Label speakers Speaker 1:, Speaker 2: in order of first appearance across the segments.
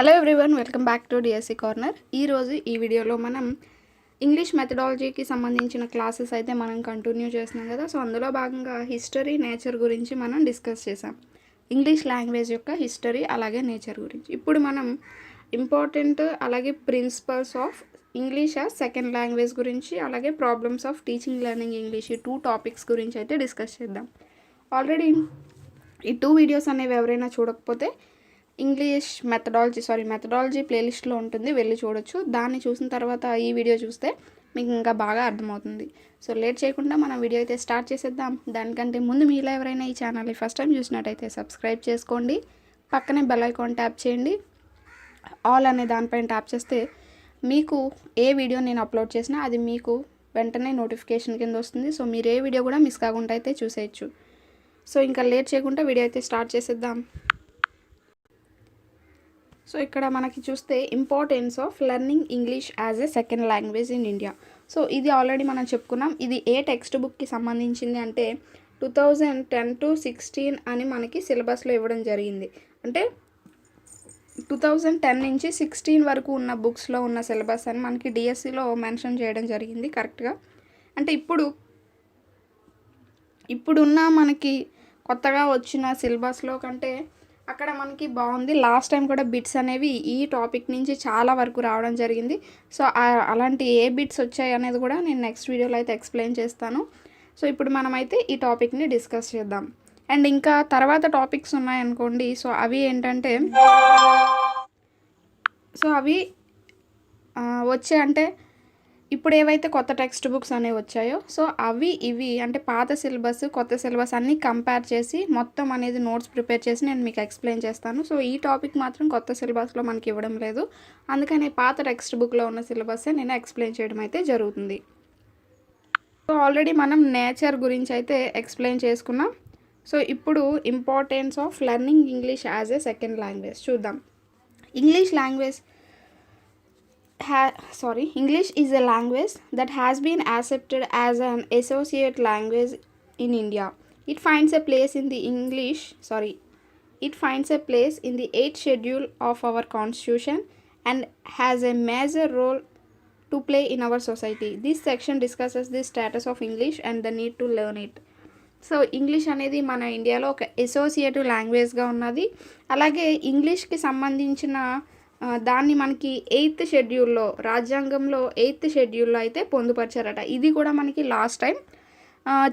Speaker 1: Hello everyone, welcome back to DSC corner. ఈరోజు ఈ వీడియోలో మనం ఇంగ్లీష్ మెథడాలజీకి సంబంధించిన క్లాసెస్ అయితే మనం కంటిన్యూ చేస్తున్నాం కదా. సో అందులో భాగంగా హిస్టరీ, నేచర్ గురించి మనం డిస్కస్ చేసాం. ఇంగ్లీష్ లాంగ్వేజ్ యొక్క హిస్టరీ అలాగే నేచర్ గురించి. ఇప్పుడు మనం ఇంపార్టెంట్ అలాగే principles of English as second language గురించి, అలాగే problems of teaching learning English, ఈ 2 టాపిక్స్ గురించి అయితే డిస్కస్ చేద్దాం. ఆల్రెడీ ఈ 2 వీడియోస్ అనేవి ఎవరైనా చూడకపోతే ఇంగ్లీష్ మెథడాలజీ ప్లేలిస్ట్లో ఉంటుంది, వెళ్ళి చూడొచ్చు. దాన్ని చూసిన తర్వాత ఈ వీడియో చూస్తే మీకు ఇంకా బాగా అర్థమవుతుంది. సో లేట్ చేయకుండా మనం వీడియో అయితే స్టార్ట్ చేసేద్దాం. దానికంటే ముందు మీలో ఎవరైనా ఈ ఛానల్ని ఫస్ట్ టైం చూసినట్టయితే సబ్స్క్రైబ్ చేసుకోండి, పక్కనే బెల్ ఐకాన్ ట్యాప్ చేయండి. ఆల్ అనే దానిపైన ట్యాప్ చేస్తే మీకు ఏ వీడియో నేను అప్లోడ్ చేసినా అది మీకు వెంటనే నోటిఫికేషన్ కింద వస్తుంది. సో మీరు ఏ వీడియో కూడా మిస్ కాకుండా అయితే చూసేయచ్చు. సో ఇంకా లేట్ చేయకుండా వీడియో అయితే స్టార్ట్ చేసేద్దాం. సో ఇక్కడ మనకి చూస్తే importance of learning English as a second language in India. So ఇది ఆల్రెడీ మనం చెప్పుకున్నాం. ఇది ఏ టెక్స్ట్ బుక్కి సంబంధించింది అంటే 2010 to 16 అని మనకి సిలబస్లో ఇవ్వడం జరిగింది. అంటే 2010 నుంచి 16 వరకు ఉన్న బుక్స్లో ఉన్న సిలబస్ అని మనకి డిఎస్సిలో మెన్షన్ చేయడం జరిగింది కరెక్ట్గా. అంటే ఇప్పుడున్న మనకి కొత్తగా వచ్చిన సిలబస్లో కంటే అక్కడ మనకి బాగుంది. లాస్ట్ టైం కూడా బిట్స్ అనేవి ఈ టాపిక్ నుంచి చాలా వరకు రావడం జరిగింది. సో అలాంటి ఏ బిట్స్ వచ్చాయి అనేది కూడా నేను నెక్స్ట్ వీడియోలో అయితే ఎక్స్ప్లెయిన్ చేస్తాను. సో ఇప్పుడు మనమైతే ఈ టాపిక్ని డిస్కస్ చేద్దాం. అండ్ ఇంకా తర్వాత టాపిక్స్ ఉన్నాయనుకోండి. సో అవి ఏంటంటే వచ్చే అంటే ఇప్పుడు ఏవైతే కొత్త టెక్స్ట్ బుక్స్ అనేవి వచ్చాయో సో ఇవి అంటే పాత సిలబస్ కొత్త సిలబస్ అన్నీ కంపేర్ చేసి మొత్తం అనేది నోట్స్ ప్రిపేర్ చేసి నేను మీకు ఎక్స్ప్లెయిన్ చేస్తాను. సో ఈ టాపిక్ మాత్రం కొత్త సిలబస్లో మనకి ఇవ్వడం లేదు, అందుకని పాత టెక్స్ట్ బుక్లో ఉన్న సిలబస్సే నేను ఎక్స్ప్లెయిన్ చేయడం అయితే జరుగుతుంది. సో ఆల్రెడీ మనం నేచర్ గురించి అయితే ఎక్స్ప్లెయిన్ చేసుకున్నాం. సో ఇప్పుడు importance of learning English as a second language చూద్దాం. English is a language that has been accepted as an associate language in India. It finds a place in the 8th schedule of our constitution and has a major role to play in our society. This section discusses the status of English and the need to learn it. So English అనేది మన ఇండియాలో ఒక associative లాంగ్వేజ్గా ఉన్నది. అలాగే ఇంగ్లీష్కి సంబంధించిన దాన్ని మనకి 8th షెడ్యూల్లో, రాజ్యాంగంలో 8th షెడ్యూల్లో అయితే పొందుపరిచారట. ఇది కూడా మనకి లాస్ట్ టైం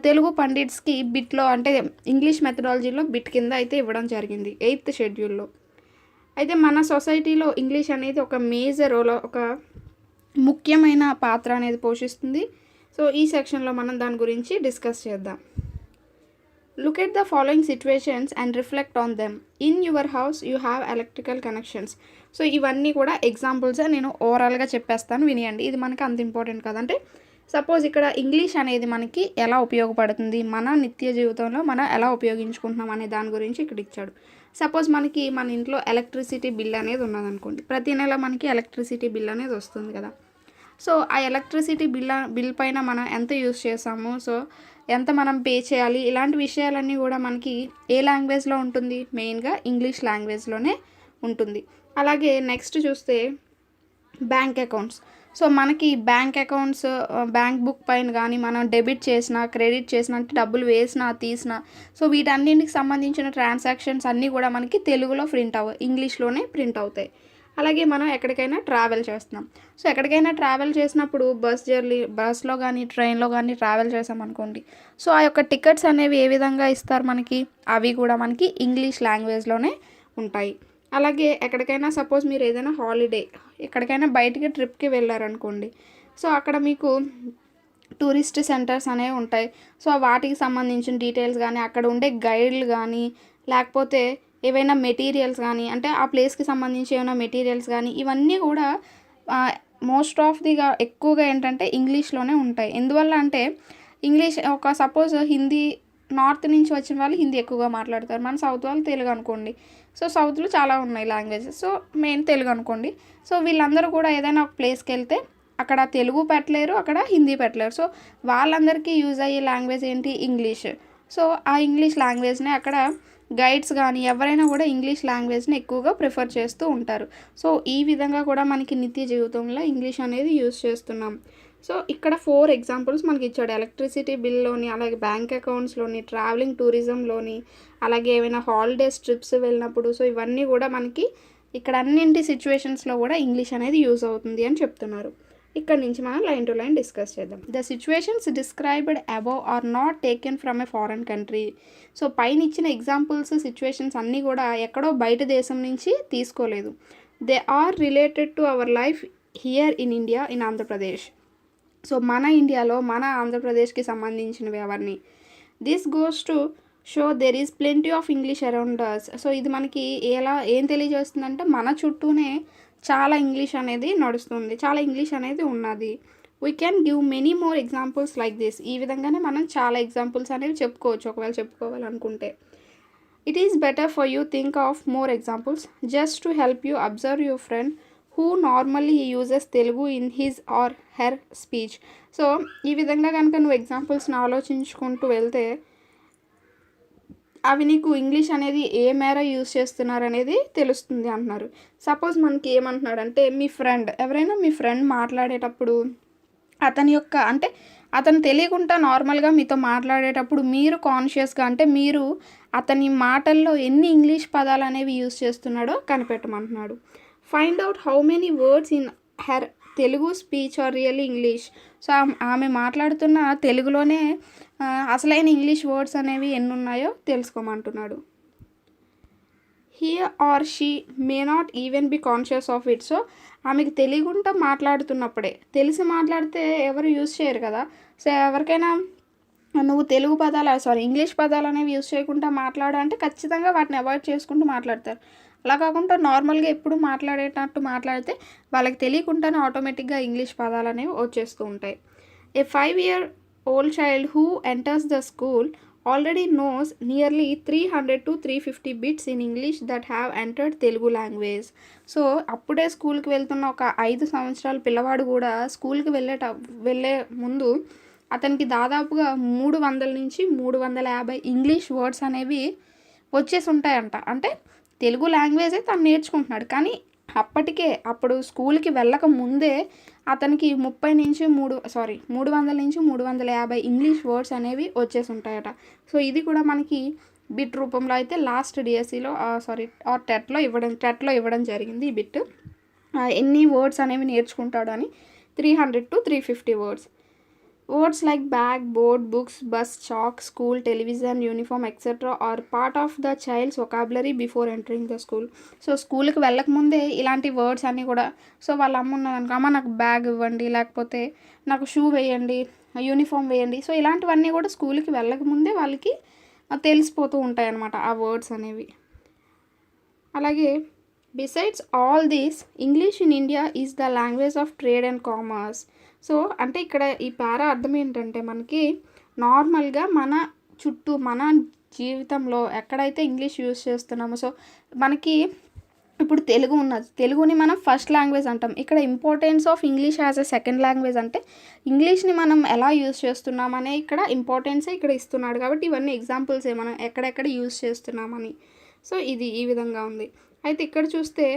Speaker 1: తెలుగు పండిట్స్కి బిట్లో అంటే ఇంగ్లీష్ మెథడాలజీలో బిట్ కింద అయితే ఇవ్వడం జరిగింది 8th షెడ్యూల్లో. అయితే మన సొసైటీలో ఇంగ్లీష్ అనేది ఒక మేజర్ రోల్, ఒక ముఖ్యమైన పాత్ర అనేది పోషిస్తుంది. సో ఈ సెక్షన్లో మనం దాని గురించి డిస్కస్ చేద్దాం. Look at the following situations and reflect on them. In your house you have electrical connections. So ఇవన్నీ కూడా ఎగ్జాంపుల్స్ నేను ఓవరాల్గా చెప్పేస్తాను, వినియండి. ఇది మనకి అంత ఇంపార్టెంట్ కదంటే సపోజ్ ఇక్కడ ఇంగ్లీష్ అనేది మనకి ఎలా ఉపయోగపడుతుంది, మన నిత్య జీవితంలో మనం ఎలా ఉపయోగించుకుంటున్నాం అనే దాని గురించి ఇక్కడ ఇచ్చాడు. సపోజ్ మనకి మన ఇంట్లో ఎలక్ట్రిసిటీ బిల్ అనేది ఉన్నదనుకోండి. ప్రతి నెల మనకి ఎలక్ట్రిసిటీ బిల్ అనేది వస్తుంది కదా. సో ఆ ఎలక్ట్రిసిటీ బిల్ పైన మనం ఎంత యూజ్ చేసాము, సో ఎంత మనం పే చేయాలి, ఇలాంటి విషయాలన్నీ కూడా మనకి ఏ లాంగ్వేజ్లో ఉంటుంది, మెయిన్గా ఇంగ్లీష్ లాంగ్వేజ్లోనే ఉంటుంది. అలాగే నెక్స్ట్ చూస్తే బ్యాంక్ అకౌంట్స్. సో మనకి బ్యాంక్ అకౌంట్స్, బ్యాంక్ బుక్ పైన కానీ మనం డెబిట్ చేసినా క్రెడిట్ చేసినా అంటే డబ్బులు వేసినా తీసినా సో వీటన్నింటికి సంబంధించిన ట్రాన్సాక్షన్స్ అన్నీ కూడా మనకి తెలుగులో ఇంగ్లీష్లోనే ప్రింట్ అవుతాయి. అలాగే మనం ఎక్కడికైనా ట్రావెల్ చేస్తున్నాం. సో ఎక్కడికైనా ట్రావెల్ చేసినప్పుడు బస్లో కానీ ట్రైన్లో కానీ ట్రావెల్ చేసామనుకోండి. సో ఆ యొక్క టికెట్స్ అనేవి ఏ విధంగా ఇస్తారు మనకి, అవి కూడా మనకి ఇంగ్లీష్ లాంగ్వేజ్లోనే ఉంటాయి. అలాగే ఎక్కడికైనా సపోజ్ మీరు ఏదైనా హాలిడే ఎక్కడికైనా బయటికి ట్రిప్కి వెళ్ళారనుకోండి. సో అక్కడ మీకు టూరిస్ట్ సెంటర్స్ అనేవి ఉంటాయి. సో వాటికి సంబంధించిన డీటెయిల్స్ కానీ, అక్కడ ఉండే గైడ్లు కానీ, లేకపోతే ఏవైనా మెటీరియల్స్ కానీ, అంటే ఆ ప్లేస్కి సంబంధించి ఏమైనా మెటీరియల్స్ కానీ, ఇవన్నీ కూడా మోస్ట్ ఆఫ్ ఎక్కువగా ఏంటంటే ఇంగ్లీష్లోనే ఉంటాయి. ఎందువల్ల అంటే ఇంగ్లీష్ ఒక సపోజ్ హిందీ నార్త్ నుంచి వచ్చిన వాళ్ళు హిందీ ఎక్కువగా మాట్లాడతారు, మన సౌత్ వాళ్ళు తెలుగు అనుకోండి. సో సౌత్లో చాలా ఉన్నాయి లాంగ్వేజెస్, సో మెయిన్ తెలుగు అనుకోండి. సో వీళ్ళందరూ కూడా ఏదైనా ఒక ప్లేస్కి వెళ్తే అక్కడ తెలుగు పెట్టలేరు, అక్కడ హిందీ పెట్టలేరు. సో వాళ్ళందరికీ యూజ్ అయ్యే లాంగ్వేజ్ ఏంటి, ఇంగ్లీష్. సో ఆ ఇంగ్లీష్ లాంగ్వేజ్నే అక్కడ గైడ్స్ కానీ ఎవరైనా కూడా ఇంగ్లీష్ లాంగ్వేజ్ని ఎక్కువగా ప్రిఫర్ చేస్తూ ఉంటారు. సో ఈ విధంగా కూడా మనకి నిత్య జీవితంలో ఇంగ్లీష్ అనేది యూస్ చేస్తున్నాం. సో ఇక్కడ 4 ఎగ్జాంపుల్స్ మనకి ఇచ్చాడు. ఎలక్ట్రిసిటీ బిల్లోని, అలాగే బ్యాంక్ అకౌంట్స్లోని, ట్రావెలింగ్ టూరిజంలోని, అలాగే ఏమైనా హాలిడేస్ ట్రిప్స్ వెళ్ళినప్పుడు. సో ఇవన్నీ కూడా మనకి ఇక్కడ అన్నింటి సిచ్యువేషన్స్లో కూడా ఇంగ్లీష్ అనేది యూజ్ అవుతుంది అని చెప్తున్నారు. ఇక్కడ నుంచి మనం లైన్ టు లైన్ డిస్కస్ చేద్దాం. The situations described above are not taken from a foreign country. So పైన ఇచ్చిన ఎగ్జాంపుల్స్, సిచ్యువేషన్స్ అన్నీ కూడా ఎక్కడో బయట దేశం నుంచి తీసుకోలేదు. They are related to our life here in India, in Andhra Pradesh. So మన ఇండియాలో, మన ఆంధ్రప్రదేశ్కి సంబంధించినవి అవన్నీ. This goes to show there is plenty of English around us. So ఇది మనకి ఏం తెలియజేస్తుందంటే మన చుట్టూనే చాలా ఇంగ్లీష్ అనేది నడుస్తుంది, చాలా ఇంగ్లీష్ అనేది ఉన్నది. We can give many more examples like this. ఈ విధంగానే మనం చాలా ఎగ్జాంపుల్స్ అనేవి చెప్పుకోవచ్చు ఒకవేళ చెప్పుకోవాలనుకుంటే. It is better for you think of more examples just to help you observe your friend who normally uses Telugu in his or her speech. So ఈ విధంగా కనుక నువ్వు ఎగ్జాంపుల్స్ని ఆలోచించుకుంటూ వెళ్తే అవి నీకు ఇంగ్లీష్ అనేది ఏ మేర యూజ్ చేస్తున్నారు అనేది తెలుస్తుంది అంటున్నారు. సపోజ్ మనకి ఏమంటున్నాడంటే, ఎవరైనా మీ ఫ్రెండ్ మాట్లాడేటప్పుడు అతను తెలియకుండా నార్మల్గా మీతో మాట్లాడేటప్పుడు మీరు కాన్షియస్గా, అంటే మీరు అతని మాటల్లో ఎన్ని ఇంగ్లీష్ పదాలు అనేవి యూజ్ చేస్తున్నాడో కనిపెట్టమంటున్నాడు. Find out how many words in her Telugu speech are really English. So ఆమె మాట్లాడుతున్న తెలుగులోనే అసలైన ఇంగ్లీష్ వర్డ్స్ అనేవి ఎన్ని ఉన్నాయో తెలుసుకోమంటున్నాడు. He or she may not even be conscious of it. So ఆమెకు తెలియకుండా మాట్లాడుతున్నప్పుడే, తెలిసి మాట్లాడితే ఎవరు యూజ్ చేయరు కదా. సో ఎవరికైనా నువ్వు ఇంగ్లీష్ పదాలు అనేవి యూజ్ చేయకుండా మాట్లాడంటే ఖచ్చితంగా వాటిని అవాయిడ్ చేసుకుంటూ మాట్లాడతారు. అలా కాకుండా నార్మల్గా ఎప్పుడు మాట్లాడేటట్టు మాట్లాడితే వాళ్ళకి తెలియకుండానే ఆటోమేటిక్గా ఇంగ్లీష్ పదాలు అనేవి వచ్చేస్తూ ఉంటాయి. ఏ 5-year-old child who enters the school already knows nearly 300 to 350 bits in English that have entered Telugu language. So అప్పుడే స్కూల్కి వెళ్తున్న ఒక 5 సంవత్సరాల పిల్లవాడు కూడా స్కూల్కి వెళ్ళే ముందు అతనికి దాదాపుగా 300 నుంచి 350 ఇంగ్లీష్ వర్డ్స్ అనేవి వచ్చేసి ఉంటాయంట. అంటే తెలుగు లాంగ్వేజే తను నేర్చుకుంటున్నాడు, కానీ అప్పుడు స్కూల్కి వెళ్ళక ముందే అతనికి 300 నుంచి 350 ఇంగ్లీష్ వర్డ్స్ అనేవి వచ్చేసి ఉంటాయట. సో ఇది కూడా మనకి బిట్ రూపంలో అయితే లాస్ట్ డిఎస్సిలో టెట్లో ఇవ్వడం జరిగింది. ఈ బిట్ ఎన్ని వర్డ్స్ అనేవి నేర్చుకుంటాడు అని 300 to 350 words. Words like bag, board, books, bus, chalk, school, television, uniform, etc. are part of the child's vocabulary before entering the school. So స్కూల్కి వెళ్ళకముందే ఇలాంటి వర్డ్స్ అన్నీ కూడా, సో వాళ్ళ అమ్మ ఉన్నదనుకో, అమ్మ నాకు బ్యాగ్ ఇవ్వండి, లేకపోతే నాకు షూ వేయండి, యూనిఫామ్ వేయండి. సో ఇలాంటివన్నీ కూడా స్కూల్కి వెళ్ళకముందే వాళ్ళకి తెలిసిపోతూ ఉంటాయి అన్నమాట ఆ వర్డ్స్ అనేవి. అలాగే besides all these English in India is the language of trade and commerce. So అంటే ఇక్కడ ఈ పారా అర్థం ఏంటంటే, మనకి నార్మల్గా మన చుట్టూ మన జీవితంలో ఎక్కడైతే ఇంగ్లీష్ యూజ్ చేస్తున్నామో, సో మనకి ఇప్పుడు తెలుగు ఉన్నది, తెలుగుని మనం ఫస్ట్ లాంగ్వేజ్ అంటాం. ఇక్కడ importance of English as a second language అంటే ఇంగ్లీష్ని మనం ఎలా యూజ్ చేస్తున్నామనే ఇక్కడ ఇంపార్టెన్సే ఇక్కడ ఇస్తున్నాడు. కాబట్టి ఇవన్నీ ఎగ్జాంపుల్సే మనం ఎక్కడెక్కడ యూజ్ చేస్తున్నామని. సో ఇది ఈ విధంగా ఉంది. అయితే ఇక్కడ చూస్తే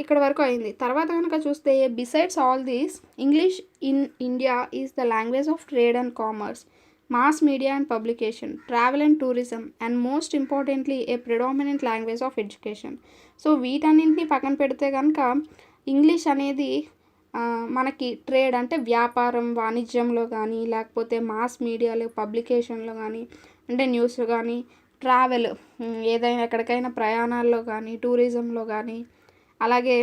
Speaker 1: ఇక్కడ వరకు అయింది. తర్వాత కనుక చూస్తే besides all these English in India is the language of trade and commerce, mass media and publication, travel and tourism, and most importantly a predominant language of education. So వీటన్నింటినీ పక్కన పెడితే కనుక ఇంగ్లీష్ అనేది మనకి ట్రేడ్ అంటే వ్యాపారం, వాణిజ్యంలో కానీ, లేకపోతే మాస్ మీడియాలో, పబ్లికేషన్లో కానీ, అంటే న్యూస్లో కానీ, ట్రావెల్ ఏదైనా ఎక్కడికైనా ప్రయాణాల్లో కానీ, టూరిజంలో కానీ, అలాగే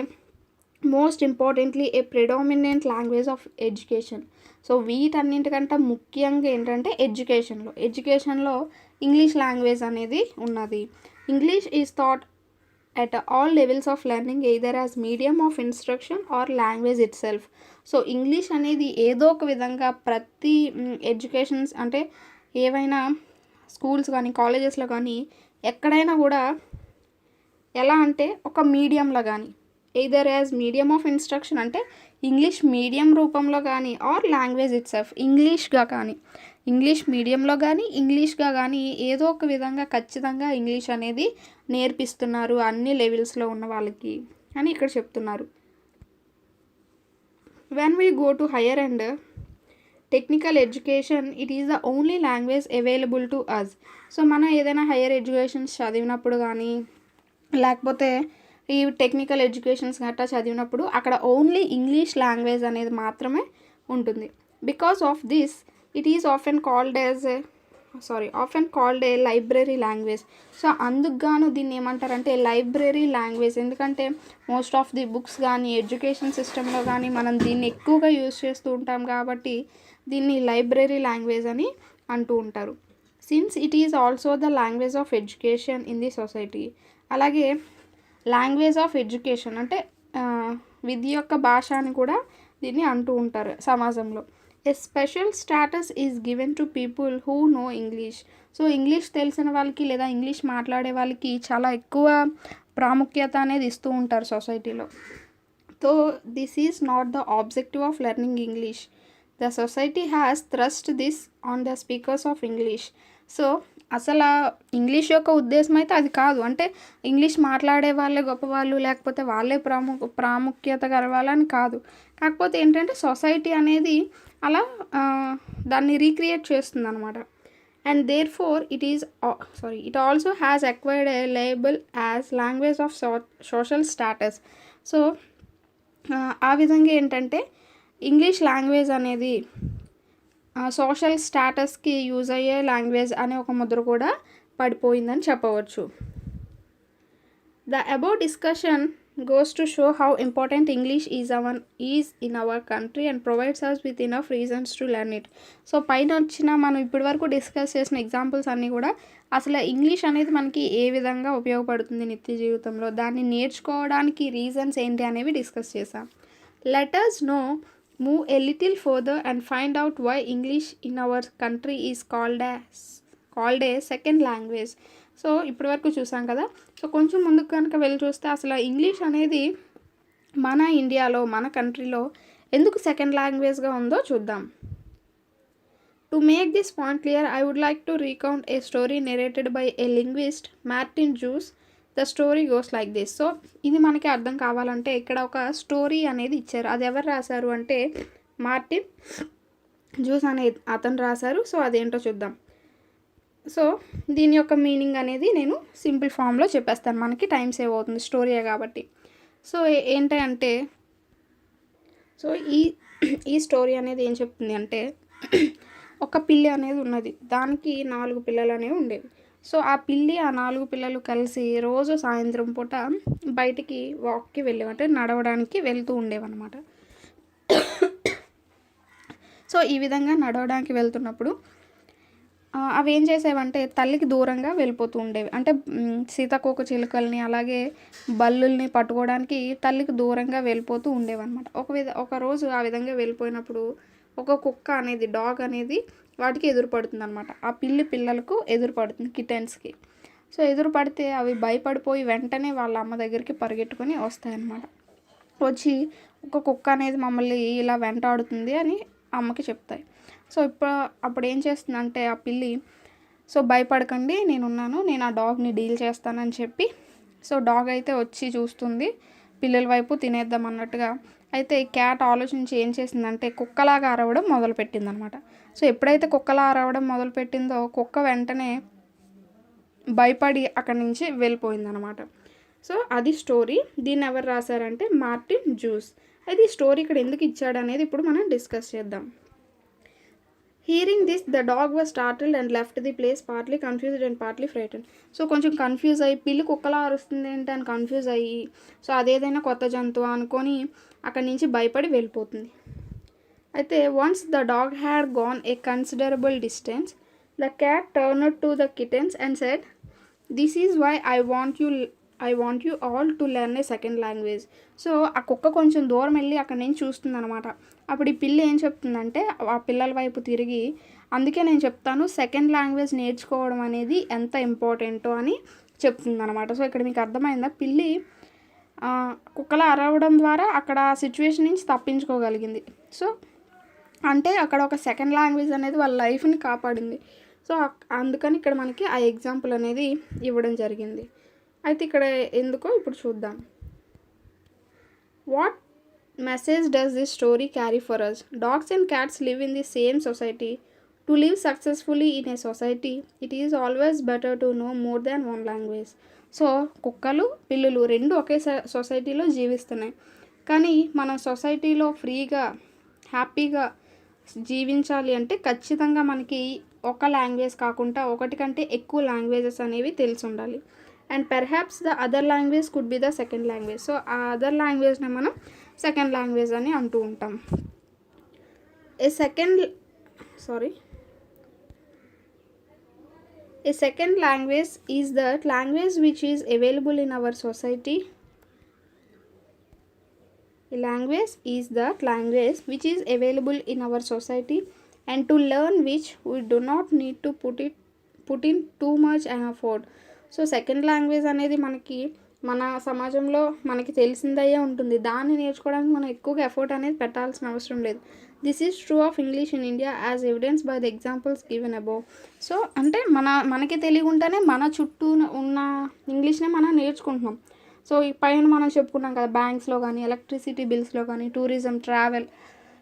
Speaker 1: most importantly a predominant language of education. So వీటన్నింటికంటే ముఖ్యంగా ఏంటంటే ఎడ్యుకేషన్లో ఇంగ్లీష్ లాంగ్వేజ్ అనేది ఉన్నది. English is thought at all levels of learning either as medium of instruction or language itself. So English అనేది ఏదో ఒక విధంగా ప్రతి ఎడ్యుకేషన్స్ అంటే ఏవైనా స్కూల్స్ కానీ కాలేజెస్లో కానీ ఎక్కడైనా కూడా ఎలా అంటే ఒక మీడియంలో కానీ, either as medium of instruction అంటే ఇంగ్లీష్ మీడియం రూపంలో కానీ, ఆర్ లాంగ్వేజ్ ఇట్సెల్ఫ్ ఇంగ్లీష్గా కానీ, ఇంగ్లీష్ మీడియంలో కానీ ఇంగ్లీష్గా కానీ ఏదో ఒక విధంగా ఖచ్చితంగా ఇంగ్లీష్ అనేది నేర్పిస్తున్నారు అన్ని లెవెల్స్లో ఉన్న వాళ్ళకి అని ఇక్కడ చెప్తున్నారు. When we go to higher and technical education it is the only language available to us. So మనం ఏదైనా హయ్యర్ ఎడ్యుకేషన్స్ చదివినప్పుడు కానీ లేకపోతే ఈ టెక్నికల్ ఎడ్యుకేషన్స్ గట్టా చదివినప్పుడు అక్కడ ఓన్లీ ఇంగ్లీష్ లాంగ్వేజ్ అనేది మాత్రమే ఉంటుంది. Because of this it is often called a library language. So అందుకు గాను దీన్ని ఏమంటారంటే లైబ్రరీ లాంగ్వేజ్. ఎందుకంటే మోస్ట్ ఆఫ్ ది బుక్స్ కానీ ఎడ్యుకేషన్ సిస్టంలో కానీ మనం దీన్ని ఎక్కువగా యూజ్ చేస్తూ ఉంటాం కాబట్టి దీన్ని లైబ్రరీ లాంగ్వేజ్ అని అంటూ ఉంటారు. Since it is also the language of education in the society. అలాగే లాంగ్వేజ్ ఆఫ్ ఎడ్యుకేషన్ అంటే విద్య యొక్క భాష అని కూడా దీన్ని అంటూ ఉంటారు సమాజంలో. A special status is given to people who know English. So English తెలిసిన వాళ్ళకి లేదా ఇంగ్లీష్ మాట్లాడే వాళ్ళకి చాలా ఎక్కువ ప్రాముఖ్యత అనేది ఇస్తూ ఉంటారు సొసైటీలో. So this is not the objective of learning English. The society has thrust this on the speakers of English. So అసలు ఇంగ్లీష్ యొక్క ఉద్దేశం అయితే అది కాదు. అంటే ఇంగ్లీష్ మాట్లాడే వాళ్ళే గొప్పవాళ్ళు లేకపోతే వాళ్ళే ప్రాముఖ్యత గలవాళ్ళని కాదు. కాకపోతే ఏంటంటే సొసైటీ అనేది అలా దాన్ని రీక్రియేట్ చేస్తుంది అనమాట. And therefore it also has acquired a label as language of social status. So ఆ విధంగా ఏంటంటే ఇంగ్లీష్ లాంగ్వేజ్ అనేది సోషల్ స్టాటస్కి యూజ్ అయ్యే లాంగ్వేజ్ అనే ఒక ముద్ర కూడా పడిపోయిందని చెప్పవచ్చు. The above discussion goes to show how important English is in our country and provides us with enough reasons to learn it. So పైన వచ్చిన మనం ఇప్పటివరకు డిస్కస్ చేసిన ఎగ్జాంపుల్స్ అన్నీ కూడా అసలు ఇంగ్లీష్ అనేది మనకి ఏ విధంగా ఉపయోగపడుతుంది నిత్య జీవితంలో, దాన్ని నేర్చుకోవడానికి రీజన్స్ ఏంటి అనేవి డిస్కస్ చేసాం. Let us move a little further and find out why English in our country is called a second language. So ఇప్పటివరకు చూసాం కదా. సో కొంచెం ముందుకు కనుక వెళ్ళి చూస్తే అసలు ఇంగ్లీష్ అనేది మన ఇండియాలో మన కంట్రీలో ఎందుకు సెకండ్ లాంగ్వేజ్గా ఉందో చూద్దాం. To make this point clear I would like to recount a story narrated by a linguist Martin Joos. The story goes like this. So ఇది మనకి అర్థం కావాలంటే ఇక్కడ ఒక స్టోరీ అనేది ఇచ్చారు. అది ఎవరు రాశారు అంటే మార్టిన్ జూస్ అనే అతను రాశారు. సో అదేంటో చూద్దాం. సో దీని యొక్క మీనింగ్ అనేది నేను సింపుల్ ఫామ్లో చెప్పేస్తాను, మనకి టైం సేవ్ అవుతుంది స్టోరీయే కాబట్టి. సో ఏంటంటే సో ఈ స్టోరీ అనేది ఏం చెప్తుంది అంటే ఒక పిల్లి అనేది ఉన్నది, దానికి 4 పిల్లలు అనేవి ఉండేవి. సో ఆ పిల్లి ఆ 4 పిల్లలు కలిసి రోజు సాయంత్రం పూట బయటికి వాక్కి వెళ్ళేవంటే నడవడానికి వెళ్తూ ఉండేవన్నమాట. సో ఈ విధంగా నడవడానికి వెళ్తున్నప్పుడు అవి ఏం చేసేవంటే తల్లికి దూరంగా వెళ్ళిపోతూ ఉండేవి. అంటే సీతాకోక చిలుకల్ని అలాగే బల్లుల్ని పట్టుకోవడానికి తల్లికి దూరంగా వెళ్ళిపోతూ ఉండేవన్నమాట. ఒక రోజు ఆ విధంగా వెళ్ళిపోయినప్పుడు ఒక కుక్క అనేది డాగ్ అనేది వాటికి ఎదురుపడుతుంది అనమాట. ఆ పిల్లి పిల్లలకు ఎదురుపడుతుంది, కిటెన్స్కి. సో ఎదురుపడితే అవి భయపడిపోయి వెంటనే వాళ్ళ అమ్మ దగ్గరికి పరిగెట్టుకొని వస్తాయన్నమాట. వచ్చి ఒక కుక్క అనేది మమ్మల్ని ఇలా వెంటాడుతుంది అని అమ్మకి చెప్తాయి. సో అప్పుడు ఏం చేస్తుందంటే ఆ పిల్లి, సో భయపడకండి నేనున్నాను, నేను ఆ డాగ్ని డీల్ చేస్తానని చెప్పి సో డాగ్ అయితే వచ్చి చూస్తుంది పిల్లల వైపు తినేద్దాం అన్నట్టుగా. అయితే క్యాట్ ఆలోచించి ఏం చేసిందంటే కుక్కలాగా అరవడం మొదలుపెట్టింది అనమాట. సో ఎప్పుడైతే కుక్కలా అరవడం మొదలుపెట్టిందో కుక్క వెంటనే భయపడి అక్కడి నుంచి వెళ్ళిపోయిందనమాట. సో అది స్టోరీ. దీన్ని ఎవరు రాశారంటే మార్టిన్ జూస్. అయితే ఈ స్టోరీ ఇక్కడ ఎందుకు ఇచ్చాడు అనేది ఇప్పుడు మనం డిస్కస్ చేద్దాం. Hearing this, the dog was startled and left the place, partly confused and partly frightened. So కొంచెం కన్ఫ్యూజ్ అయ్యి పిల్లి కుక్కలా అరుస్తుంది ఏంటి అని కన్ఫ్యూజ్ అయ్యి సో అదేదైనా కొత్త జంతువు అనుకొని అక్కడి నుంచి భయపడి వెళ్ళిపోతుంది. అయితే once the dog had gone a considerable distance, the cat turned to the kittens and said, this is why I want you all to learn a second language. So ఆ కుక్క కొంచెం దూరం వెళ్ళి అక్కడి నుంచి చూస్తుంది అనమాట. అప్పుడు ఈ పిల్లి ఏం చెప్తుందంటే ఆ పిల్లల వైపు తిరిగి, అందుకే నేను చెప్తాను సెకండ్ లాంగ్వేజ్ నేర్చుకోవడం అనేది ఎంత ఇంపార్టెంటో అని చెప్తుంది అనమాట. సో ఇక్కడ మీకు అర్థమైందా, పిల్లి కుక్కలా అరవడం ద్వారా అక్కడ ఆ సిచ్యువేషన్ నుంచి తప్పించుకోగలిగింది. సో అంటే అక్కడ ఒక సెకండ్ లాంగ్వేజ్ అనేది వాళ్ళ లైఫ్ని కాపాడింది. సో అందుకని ఇక్కడ మనకి ఆ ఎగ్జాంపుల్ అనేది ఇవ్వడం జరిగింది. అయితే ఇక్కడ ఎందుకో ఇప్పుడు చూద్దాం. What message does this story carry for us? Dogs and cats live in the same society. To live successfully in a society it is always better to know more than one language. So కుక్కలు పిల్లులు రెండు ఒకే సొసైటీలో జీవిస్తున్నాయి. కానీ మన సొసైటీలో ఫ్రీగా హ్యాపీగా జీవించాలి అంటే ఖచ్చితంగా మనకి ఒక లాంగ్వేజ్ కాకుండా ఒకటి కంటే ఎక్కువ లాంగ్వేజెస్ అనేవి తెలిసి ఉండాలి. And perhaps the other language could be the second language. So ఆ అదర్ లాంగ్వేజ్ని మనం సెకండ్ లాంగ్వేజ్ అని అంటూ ఉంటాం. ఏ second language is that language which is available in our society. A language is that language which is available in our society and to learn which we do not need to put in too much effort. So second language అనేది మనకి మన సమాజంలో మనకి తెలిసిందయ్యే ఉంటుంది. దాన్ని నేర్చుకోవడానికి మనం ఎక్కువగా ఎఫర్ట్ అనేది పెట్టాల్సిన అవసరం లేదు. This is true of English in India as evidence by the examples given above. So అంటే మనకి తెలియకుండానే మన చుట్టూ ఉన్న ఇంగ్లీష్నే మనం నేర్చుకుంటున్నాం. సో ఈ పైన మనం చెప్పుకున్నాం కదా, బ్యాంక్స్లో కానీ ఎలక్ట్రిసిటీ బిల్స్లో కానీ టూరిజం ట్రావెల్.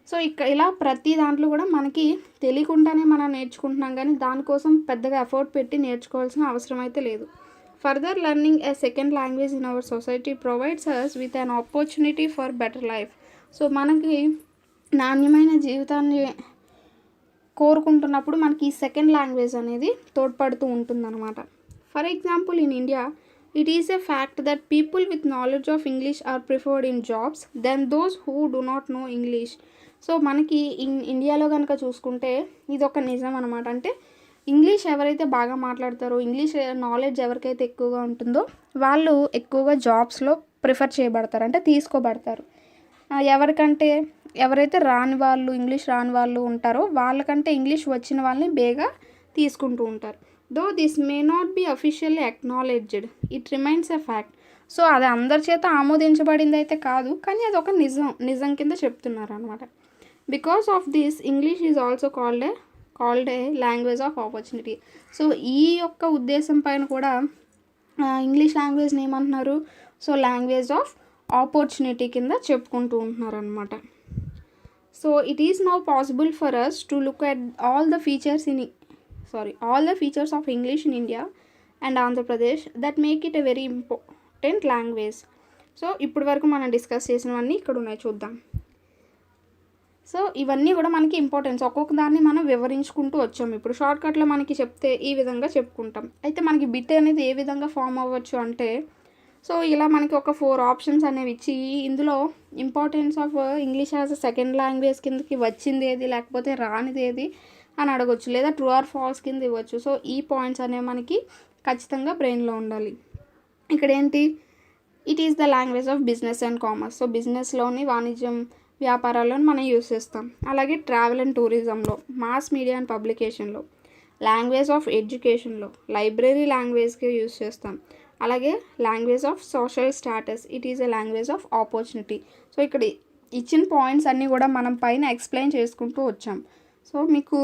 Speaker 1: సో ఇలా ప్రతి దాంట్లో కూడా మనకి తెలియకుండానే మనం నేర్చుకుంటున్నాం, కానీ దానికోసం పెద్దగా ఎఫర్ట్ పెట్టి నేర్చుకోవాల్సిన అవసరం అయితే లేదు. Further learning a second language in our society provides us with an opportunity for better life. So మనకి నాణ్యమైన జీవితాన్ని కోరుకుంటున్నప్పుడు మనకి ఈ సెకండ్ లాంగ్వేజ్ అనేది తోడ్పడుతూ ఉంటుందన్నమాట. For example in India it is a fact that people with knowledge of English are preferred in jobs than those who do not know English. So మనకి ఇండియాలో కనుక చూసుకుంటే ఇది ఒక నిజం అనమాట. అంటే ఇంగ్లీష్ ఎవరైతే బాగా మాట్లాడతారో, ఇంగ్లీష్ నాలెడ్జ్ ఎవరికైతే ఎక్కువగా ఉంటుందో వాళ్ళు ఎక్కువగా జాబ్స్లో ప్రిఫర్ చేయబడతారు, అంటే తీసుకోబడతారు. ఎవరైతే ఇంగ్లీష్ రాని వాళ్ళు ఉంటారో వాళ్ళకంటే ఇంగ్లీష్ వచ్చిన వాళ్ళని బేగా తీసుకుంటూ ఉంటారు. Though this may not be officially acknowledged, it remains a fact. So అది అందరి చేత ఆమోదించబడింది అయితే కాదు, కానీ అది ఒక నిజం కింద చెప్తున్నారు అనమాట. Because of this English is also called a language of opportunity. So ఈ యొక్క ఉద్దేశం పైన కూడా ఇంగ్లీష్ లాంగ్వేజ్ని ఏమంటున్నారు? సో లాంగ్వేజ్ ఆఫ్ ఆపర్చునిటీ కింద చెప్పుకుంటూ ఉంటున్నారు అనమాట. So it is now possible for us to look at all the features of English in India and Andhra Pradesh that make it a very important language. So ఇప్పటి వరకు మనం discuss చేసినవన్నీ ఇక్కడ ఉన్నాయి, చూద్దాం. సో ఇవన్నీ కూడా మనకి ఇంపార్టెన్స్, ఒక్కొక్క దాన్ని మనం వివరించుకుంటూ వచ్చాము. ఇప్పుడు షార్ట్కట్లో మనకి చెప్తే ఈ విధంగా చెప్పుకుంటాం. అయితే మనకి బిట్ అనేది ఏ విధంగా ఫామ్ అవ్వచ్చు అంటే, సో ఇలా మనకి ఒక 4 ఆప్షన్స్ అనేవి ఇచ్చి ఇందులో importance of English as a second language కిందకి వచ్చింది ఏది, లేకపోతే రానిది ఏది అని అడగొచ్చు, లేదా ట్రూ ఆర్ ఫాల్స్ కింద ఇవ్వచ్చు. సో ఈ పాయింట్స్ అనేవి మనకి ఖచ్చితంగా బ్రెయిన్లో ఉండాలి. ఇక్కడ ఏంటి? It is the language of business and commerce. So బిజినెస్లోని వాణిజ్యం వ్యాపారాలను మనం యూస్ చేస్తాం. అలాగే ట్రావెల్ అండ్ టూరిజంలో, మాస్ మీడియా అండ్ పబ్లికేషన్లో, లాంగ్వేజ్ ఆఫ్ ఎడ్యుకేషన్లో, లైబ్రరీ లాంగ్వేజ్కి యూస్ చేస్తాం. అలాగే language of social status, it is a language of opportunity. So ఇక్కడ ఇచ్చిన పాయింట్స్ అన్నీ కూడా మనం పైన ఎక్స్ప్లెయిన్ చేసుకుంటూ వచ్చాం. సో మీకు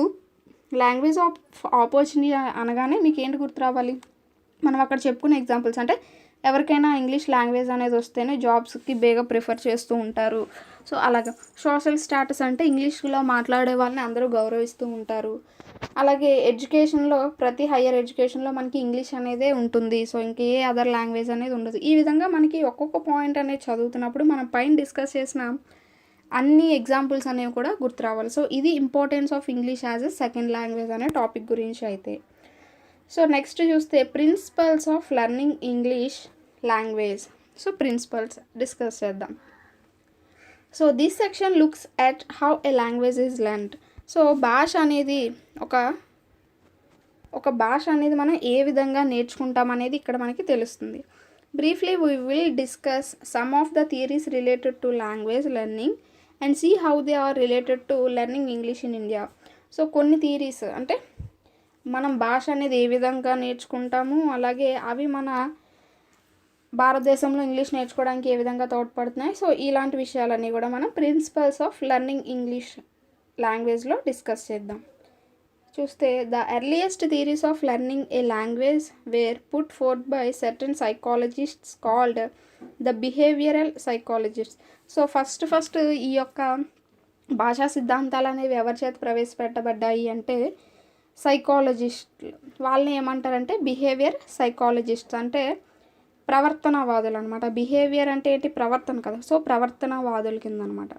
Speaker 1: లాంగ్వేజ్ ఆఫ్ ఆపర్చునిటీ అనగానే మీకు ఏంటి గుర్తు రావాలి? మనం అక్కడ చెప్పుకునే ఎగ్జాంపుల్స్, అంటే ఎవరికైనా ఇంగ్లీష్ లాంగ్వేజ్ అనేది వస్తేనే జాబ్స్కి బేగా ప్రిఫర్ చేస్తూ ఉంటారు. సో అలాగా సోషల్ స్టాటస్ అంటే ఇంగ్లీష్లో మాట్లాడే వాళ్ళని అందరూ గౌరవిస్తూ ఉంటారు. అలాగే ఎడ్యుకేషన్లో, ప్రతి హయ్యర్ ఎడ్యుకేషన్లో మనకి ఇంగ్లీష్ అనేదే ఉంటుంది. సో ఇంకే అదర్ లాంగ్వేజ్ అనేది ఉండదు. ఈ విధంగా మనకి ఒక్కొక్క పాయింట్ అనేది చదువుతున్నప్పుడు మనం పైన డిస్కస్ చేసిన అన్ని ఎగ్జాంపుల్స్ అనేవి కూడా గుర్తు రావాలి. సో ఇది importance of English as a second language అనే టాపిక్ గురించి అయితే. సో నెక్స్ట్ చూస్తే principles of learning English language. So principles discuss చేద్దాం. So this section looks at how a language is learned. So భాష అనేది ఒక భాష అనేది మనం ఏ విధంగా నేర్చుకుంటాం అనేది ఇక్కడ మనకి తెలుస్తుంది. Briefly we will discuss some of the theories related to language learning and see how they are related to learning English in India. So కొన్ని థియరీస్, అంటే మనం భాష అనేది ఏ విధంగా నేర్చుకుంటాము, అలాగే అవి మన భారతదేశంలో ఇంగ్లీష్ నేర్చుకోవడానికి ఏ విధంగా తోడ్పడుతున్నాయి. సో ఇలాంటి విషయాలన్నీ కూడా మనం ప్రిన్సిపల్స్ ఆఫ్ లెర్నింగ్ ఇంగ్లీష్ లాంగ్వేజ్లో డిస్కస్ చేద్దాం. చూస్తే the earliest theories of learning a language were put forth by certain psychologists called the behavioural psychologists. So first ఈ యొక్క భాషా సిద్ధాంతాలు అనేవి ఎవరి చేత ప్రవేశపెట్టబడ్డాయి అంటే సైకాలజిస్టులు. వాళ్ళని ఏమంటారంటే బిహేవియర్ సైకాలజిస్ట్స్, అంటే ప్రవర్తనవాదులు అనమాట. బిహేవియర్ అంటే ఏంటి? ప్రవర్తన కదా. సో ప్రవర్తనవాదుల కింద అనమాట.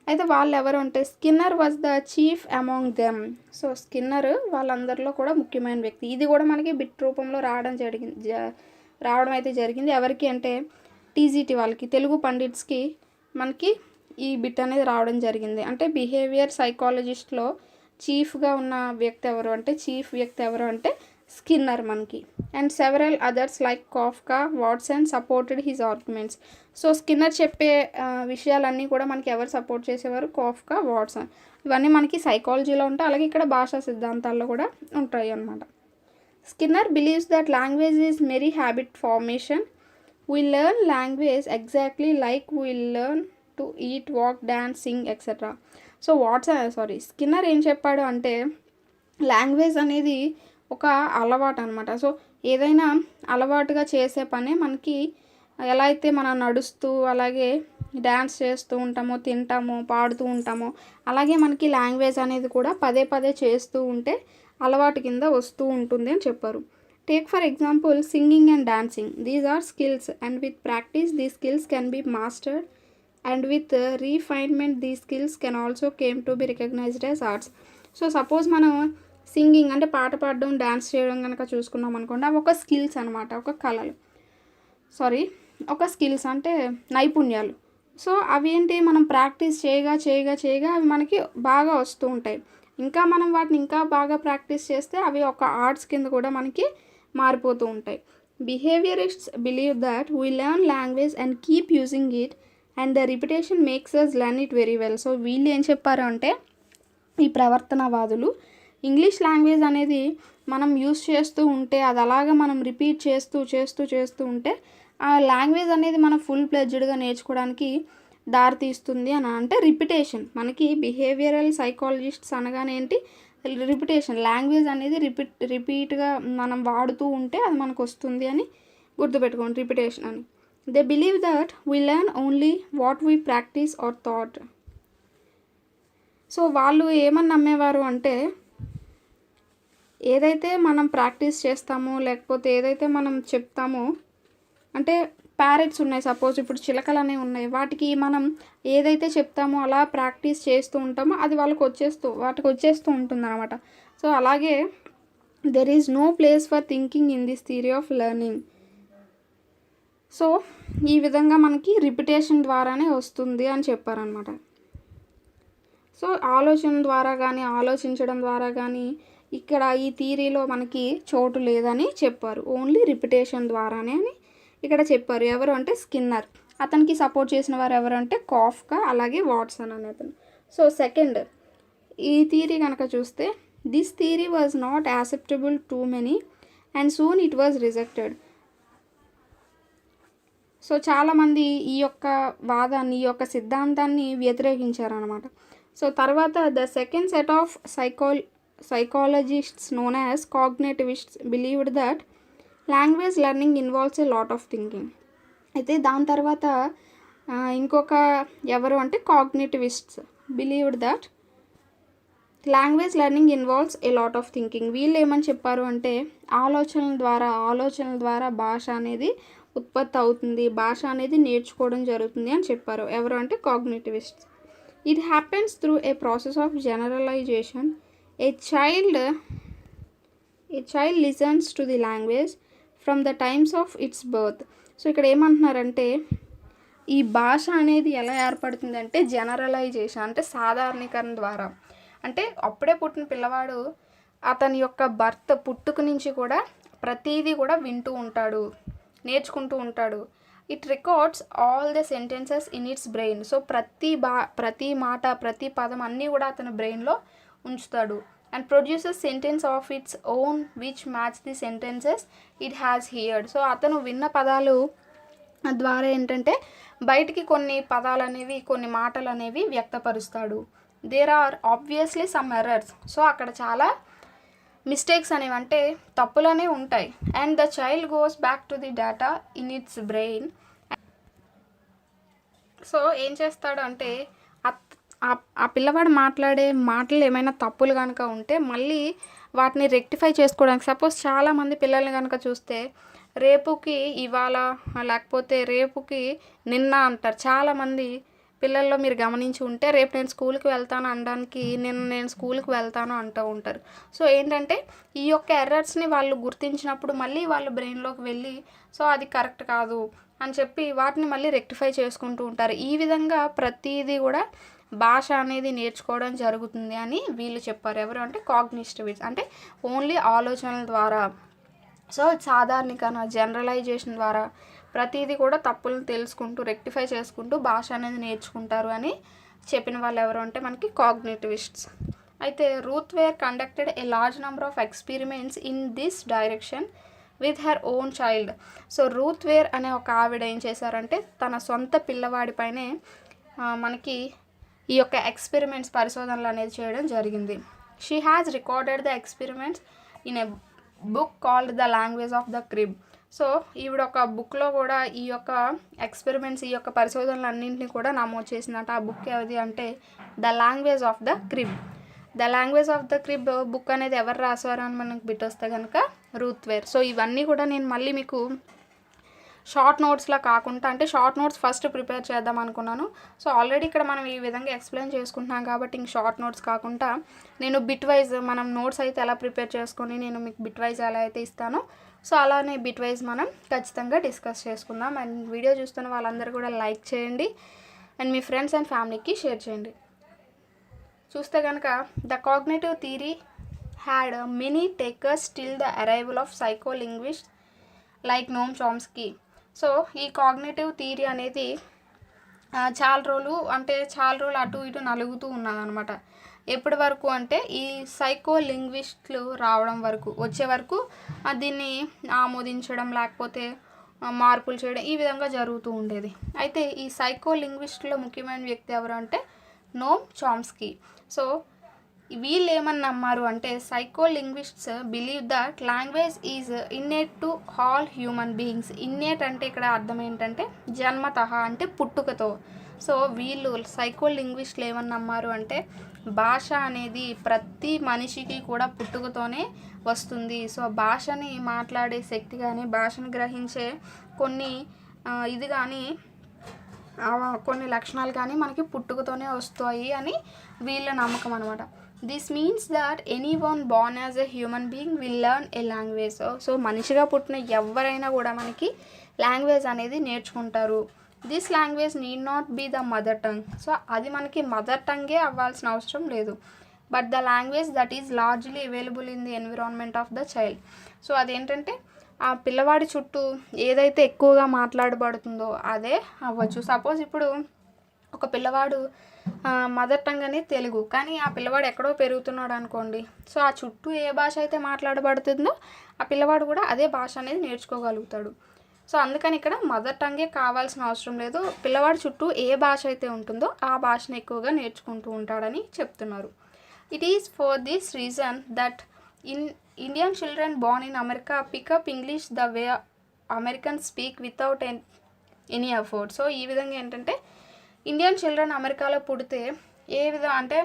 Speaker 1: అయితే వాళ్ళు ఎవరు అంటే Skinner was the chief among them. So Skinner వాళ్ళందరిలో కూడా ముఖ్యమైన వ్యక్తి. ఇది కూడా మనకి బిట్ రూపంలో రావడం అయితే జరిగింది. ఎవరికి అంటే టీజీటీ వాళ్ళకి, తెలుగు పండిట్స్కి మనకి ఈ బిట్ అనేది రావడం జరిగింది. అంటే బిహేవియర్ సైకాలజిస్ట్లో చీఫ్గా ఉన్న వ్యక్తి ఎవరు అంటే స్కిన్నర్ మనకి. And several others like Kafka, Watson supported his arguments. So Skinner చెప్పే విషయాలన్నీ కూడా మనకి ఎవరు సపోర్ట్ చేసేవారు? Kafka, Watson. ఇవన్నీ మనకి సైకాలజీలో ఉంటాయి, అలాగే ఇక్కడ భాషా సిద్ధాంతాల్లో కూడా ఉంటాయి అన్నమాట. Skinner believes that language is merely habit formation. We learn language exactly like we learn to eat, walk, dance, sing etcetera. So Skinner ఏం చెప్పాడు అంటే లాంగ్వేజ్ అనేది ఒక అలవాటు అనమాట. సో ఏదైనా అలవాటుగా చేసే పనే మనకి, ఎలా అయితే మనం నడుస్తూ అలాగే డ్యాన్స్ చేస్తూ ఉంటామో, తింటామో, పాడుతూ ఉంటామో, అలాగే మనకి లాంగ్వేజ్ అనేది కూడా పదే పదే చేస్తూ ఉంటే అలవాటు కింద వస్తూ ఉంటుంది అని చెప్పారు. Take for example singing and dancing. These are skills and with practice these skills can be mastered and with refinement these skills can also came to be recognized as arts. So suppose మనం singing అంటే పాట పాడడం, dance చేయడం కనుక చూసుకున్నాం అనుకోండి, అవి ఒక స్కిల్స్ అనమాట, ఒక స్కిల్స్ అంటే నైపుణ్యాలు. సో అవి ఏంటి, మనం ప్రాక్టీస్ చేయగా అవి మనకి బాగా వస్తూ ఉంటాయి. ఇంకా మనం వాటిని ఇంకా బాగా ప్రాక్టీస్ చేస్తే అవి ఒక ఆర్ట్స్ కింద కూడా మనకి మారిపోతూ ఉంటాయి. Behaviourists believe that we learn language and keep using it and the repetition makes us learn it very well. So వీళ్ళు ఏం చెప్పారు అంటే ఈ ప్రవర్తనవాదులు, ఇంగ్లీష్ లాంగ్వేజ్ అనేది మనం యూస్ చేస్తూ ఉంటే, అది అలాగా మనం రిపీట్ చేస్తూ ఉంటే ఆ లాంగ్వేజ్ అనేది మనం ఫుల్ ప్లెడ్జ్డ్గా నేర్చుకోవడానికి దారితీస్తుంది అని. అంటే రిపిటేషన్, మనకి బిహేవియరల్ సైకాలజిస్ట్స్ అనగానే ఏంటి, రిపిటేషన్. లాంగ్వేజ్ అనేది రిపీట్గా మనం వాడుతూ ఉంటే అది మనకు వస్తుంది అని గుర్తుపెట్టుకోండి, రిపిటేషన్ అని. They believe that we learn only what we practise or taught. So వాళ్ళు ఏమని నమ్మేవారు అంటే ఏదైతే మనం ప్రాక్టీస్ చేస్తామో, లేకపోతే ఏదైతే మనం చెప్తామో, అంటే ప్యారెట్స్ ఉన్నాయి, సపోజ్ ఇప్పుడు చిలకలు అనేవి ఉన్నాయి, వాటికి మనం ఏదైతే చెప్తామో అలా ప్రాక్టీస్ చేస్తూ ఉంటామో అది వాటికి వచ్చేస్తూ ఉంటుంది అనమాట. సో అలాగే there is no place for thinking in this theory of learning. So ఈ విధంగా మనకి రిపిటేషన్ ద్వారానే వస్తుంది అని చెప్పారనమాట. సో ఆలోచన ద్వారా కానీ, ఆలోచించడం ద్వారా కానీ ఇక్కడ ఈ థియరీలో మనకి చోటు లేదని చెప్పారు, ఓన్లీ రిపిటేషన్ ద్వారానే అని ఇక్కడ చెప్పారు. ఎవరు అంటే స్కిన్నర్. అతనికి సపోర్ట్ చేసిన వారు ఎవరు అంటే కాఫ్కా, అలాగే వాట్సన్ అనే అతను. సో సెకండ్, ఈ థియరీ కనుక చూస్తే this theory was not acceptable to many and soon it was rejected. So చాలామంది ఈ యొక్క సిద్ధాంతాన్ని వ్యతిరేకించారనమాట. సో తర్వాత the second set of psychologists known as cognitivists believed that language learning involves a lot of thinking. అయితే దాని తర్వాత ఇంకొక ఎవరు అంటే కాగ్నిటివిస్ట్స్ believed that language learning involves a lot of thinking. వీళ్ళు ఏమని చెప్పారు అంటే ఆలోచనల ద్వారా భాష అనేది ఉత్పత్తి అవుతుంది, భాష అనేది నేర్చుకోవడం జరుగుతుంది అని చెప్పారు. ఎవరు అంటే cognitivists. It happens through a process of generalization. A child listens to the language from the times of its birth. So ఇక్కడ ఏమంటున్నారంటే ఈ భాష అనేది ఎలా ఏర్పడుతుందంటే జనరలైజేషన్, అంటే సాధారణీకరణ ద్వారా. అంటే అప్పుడే పుట్టిన పిల్లవాడు అతని యొక్క పుట్టుక నుంచి కూడా ప్రతిదీ కూడా వింటూ ఉంటాడు, నేర్చుకుంటూ ఉంటాడు. It records all the sentences in its brain. So ప్రతి మాట, ప్రతి పదం అన్నీ కూడా అతని బ్రెయిన్లో ఉంచుతాడు. And produces sentence of its own which match the sentences it has heard. So అతను విన్న పదాలు ద్వారా ఏంటంటే బయటికి కొన్ని పదాలు అనేవి, కొన్ని మాటలు అనేవి వ్యక్తపరుస్తాడు. There are obviously some errors. So అక్కడ చాలా మిస్టేక్స్ అనేవి అంటే తప్పులు అనేవి ఉంటాయి. And the child goes back to the data in its brain. So ఏం చేస్తాడు అంటే ఆ పిల్లవాడు మాట్లాడే మాటలు ఏమైనా తప్పులు కనుక ఉంటే మళ్ళీ వాటిని రెక్టిఫై చేసుకోవడానికి, సపోజ్ చాలామంది పిల్లల్ని కనుక చూస్తే రేపుకి ఇవాళ లేకపోతే రేపుకి నిన్న అంటారు. చాలామంది పిల్లల్లో మీరు గమనించి ఉంటే రేపు నేను స్కూల్కి వెళ్తాను అనడానికి నేను స్కూల్కి వెళ్తాను అంటూ ఉంటారు. సో ఏంటంటే ఈ యొక్క ఎర్రర్స్ని వాళ్ళు గుర్తించినప్పుడు మళ్ళీ వాళ్ళ బ్రెయిన్లోకి వెళ్ళి సో అది కరెక్ట్ కాదు అని చెప్పి వాటిని మళ్ళీ రెక్టిఫై చేసుకుంటూ ఉంటారు. ఈ విధంగా ప్రతిదీ కూడా భాష అనేది నేర్చుకోవడం జరుగుతుంది అని వీళ్ళు చెప్పారు. ఎవరు అంటే కాగ్నిటివిస్ట్, అంటే ఓన్లీ ఆలోచనల ద్వారా, సో సాధారణీకరణ జనరలైజేషన్ ద్వారా ప్రతిదీ కూడా తప్పులను తెలుసుకుంటూ రెక్టిఫై చేసుకుంటూ భాష అనేది నేర్చుకుంటారు అని చెప్పిన వాళ్ళు ఎవరు అంటే మనకి కాగ్నిటివిస్ట్స్. అయితే Ruth Weir conducted a large number of experiments in this direction with her own child. So Ruth Weir అనే ఒక ఆవిడ ఏం చేశారంటే తన సొంత పిల్లవాడిపైనే మనకి ఈ యొక్క ఎక్స్పెరిమెంట్స్ పరిశోధనలు అనేది చేయడం జరిగింది. She has recorded the experiments in a book called the language of the crib. So ఈవిడ ఒక బుక్లో కూడా ఈ యొక్క ఎక్స్పెరిమెంట్స్, ఈ యొక్క పరిశోధనలు అన్నింటినీ కూడా నమోదు చేసిందంట. ఆ బుక్ ఏది అంటే the language of the crib. The language of the crib book అనేది ఎవరు రాశారు అని మనకు బిట్ వస్తే కనుక రూత్ వేర్. సో ఇవన్నీ కూడా నేను మళ్ళీ మీకు షార్ట్ నోట్స్లా కాకుండా, అంటే షార్ట్ నోట్స్ ఫస్ట్ ప్రిపేర్ చేద్దాం అనుకున్నాను. సో ఆల్రెడీ ఇక్కడ మనం ఈ విధంగా ఎక్స్ప్లెయిన్ చేసుకుంటున్నాం కాబట్టి ఇంక షార్ట్ నోట్స్ కాకుండా నేను బిట్ వైజ్ మనం నోట్స్ అయితే ఎలా ప్రిపేర్ చేసుకొని నేను మీకు బిట్ వైజ్ ఎలా అయితే ఇస్తానో సో అలానే బిట్ వైజ్ మనం ఖచ్చితంగా డిస్కస్ చేసుకుందాం. అండ్ వీడియో చూస్తున్న వాళ్ళందరూ కూడా లైక్ చేయండి అండ్ మీ ఫ్రెండ్స్ అండ్ ఫ్యామిలీకి షేర్ చేయండి. చూస్తే కనుక the cognitive theory had many takers till the arrival of psycholinguist like Noam Chomsky. So ఈ కాగ్నిటివ్ థియరీ అనేది చాలా రోజులు అటు ఇటు నలుగుతూ ఉన్నదనమాట. ఎప్పటి వరకు అంటే ఈ సైకో లింగ్విస్టులు వచ్చే వరకు దీన్ని ఆమోదించడం లేకపోతే మార్పులు చేయడం ఈ విధంగా జరుగుతూ ఉండేది. అయితే ఈ సైకో లింగ్విస్టులో ముఖ్యమైన వ్యక్తి ఎవరు అంటే నోమ్ చామ్స్కీ. సో వీళ్ళు ఏమని నమ్మారు అంటే psycho linguists believe that language is innate to all human beings. Innate అంటే ఇక్కడ అర్థం ఏంటంటే జన్మతః అంటే పుట్టుకతో. సో వీళ్ళు సైకో లింగ్విస్టులు ఏమని నమ్మారు అంటే భాష అనేది ప్రతి మనిషికి కూడా పుట్టుకతోనే వస్తుంది. సో భాషని మాట్లాడే శక్తి కానీ భాషను గ్రహించే కొన్ని కొన్ని లక్షణాలు కానీ మనకి పుట్టుకతోనే వస్తాయి అని వీళ్ళ నమ్మకం అనమాట. This means that anyone born as a human being will learn a language. So మనిషిగా పుట్టిన ఎవరైనా కూడా మనకి లాంగ్వేజ్ అనేది నేర్చుకుంటారు. This language need not be the mother tongue. So అది మనకి మదర్ టంగే అవ్వాల్సిన అవసరం లేదు. But the language that is largely available in the environment of the child. So అదేంటంటే ఆ పిల్లవాడి చుట్టూ ఏదైతే ఎక్కువగా మాట్లాడబడుతుందో అదే అవ్వచ్చు. సపోజ్ ఇప్పుడు ఒక పిల్లవాడు మదర్ టంగ్ అనేది తెలుగు, కానీ ఆ పిల్లవాడు ఎక్కడో పెరుగుతున్నాడు అనుకోండి. సో ఆ చుట్టూ ఏ భాష అయితే మాట్లాడబడుతుందో ఆ పిల్లవాడు కూడా అదే భాష అనేది నేర్చుకోగలుగుతాడు. సో అందుకని ఇక్కడ మదర్ టంగే కావాల్సిన అవసరం లేదు. పిల్లవాడి చుట్టూ ఏ భాష అయితే ఉంటుందో ఆ భాషను ఎక్కువగా నేర్చుకుంటూ ఉంటాడని చెప్తున్నారు. It is for this reason that Indian children born in America pick up English the way Americans speak without any effort. So ఈ విధంగా ఏంటంటే ఇండియన్ చిల్డ్రన్ అమెరికాలో పుడితే ఏ విధంగా అంటే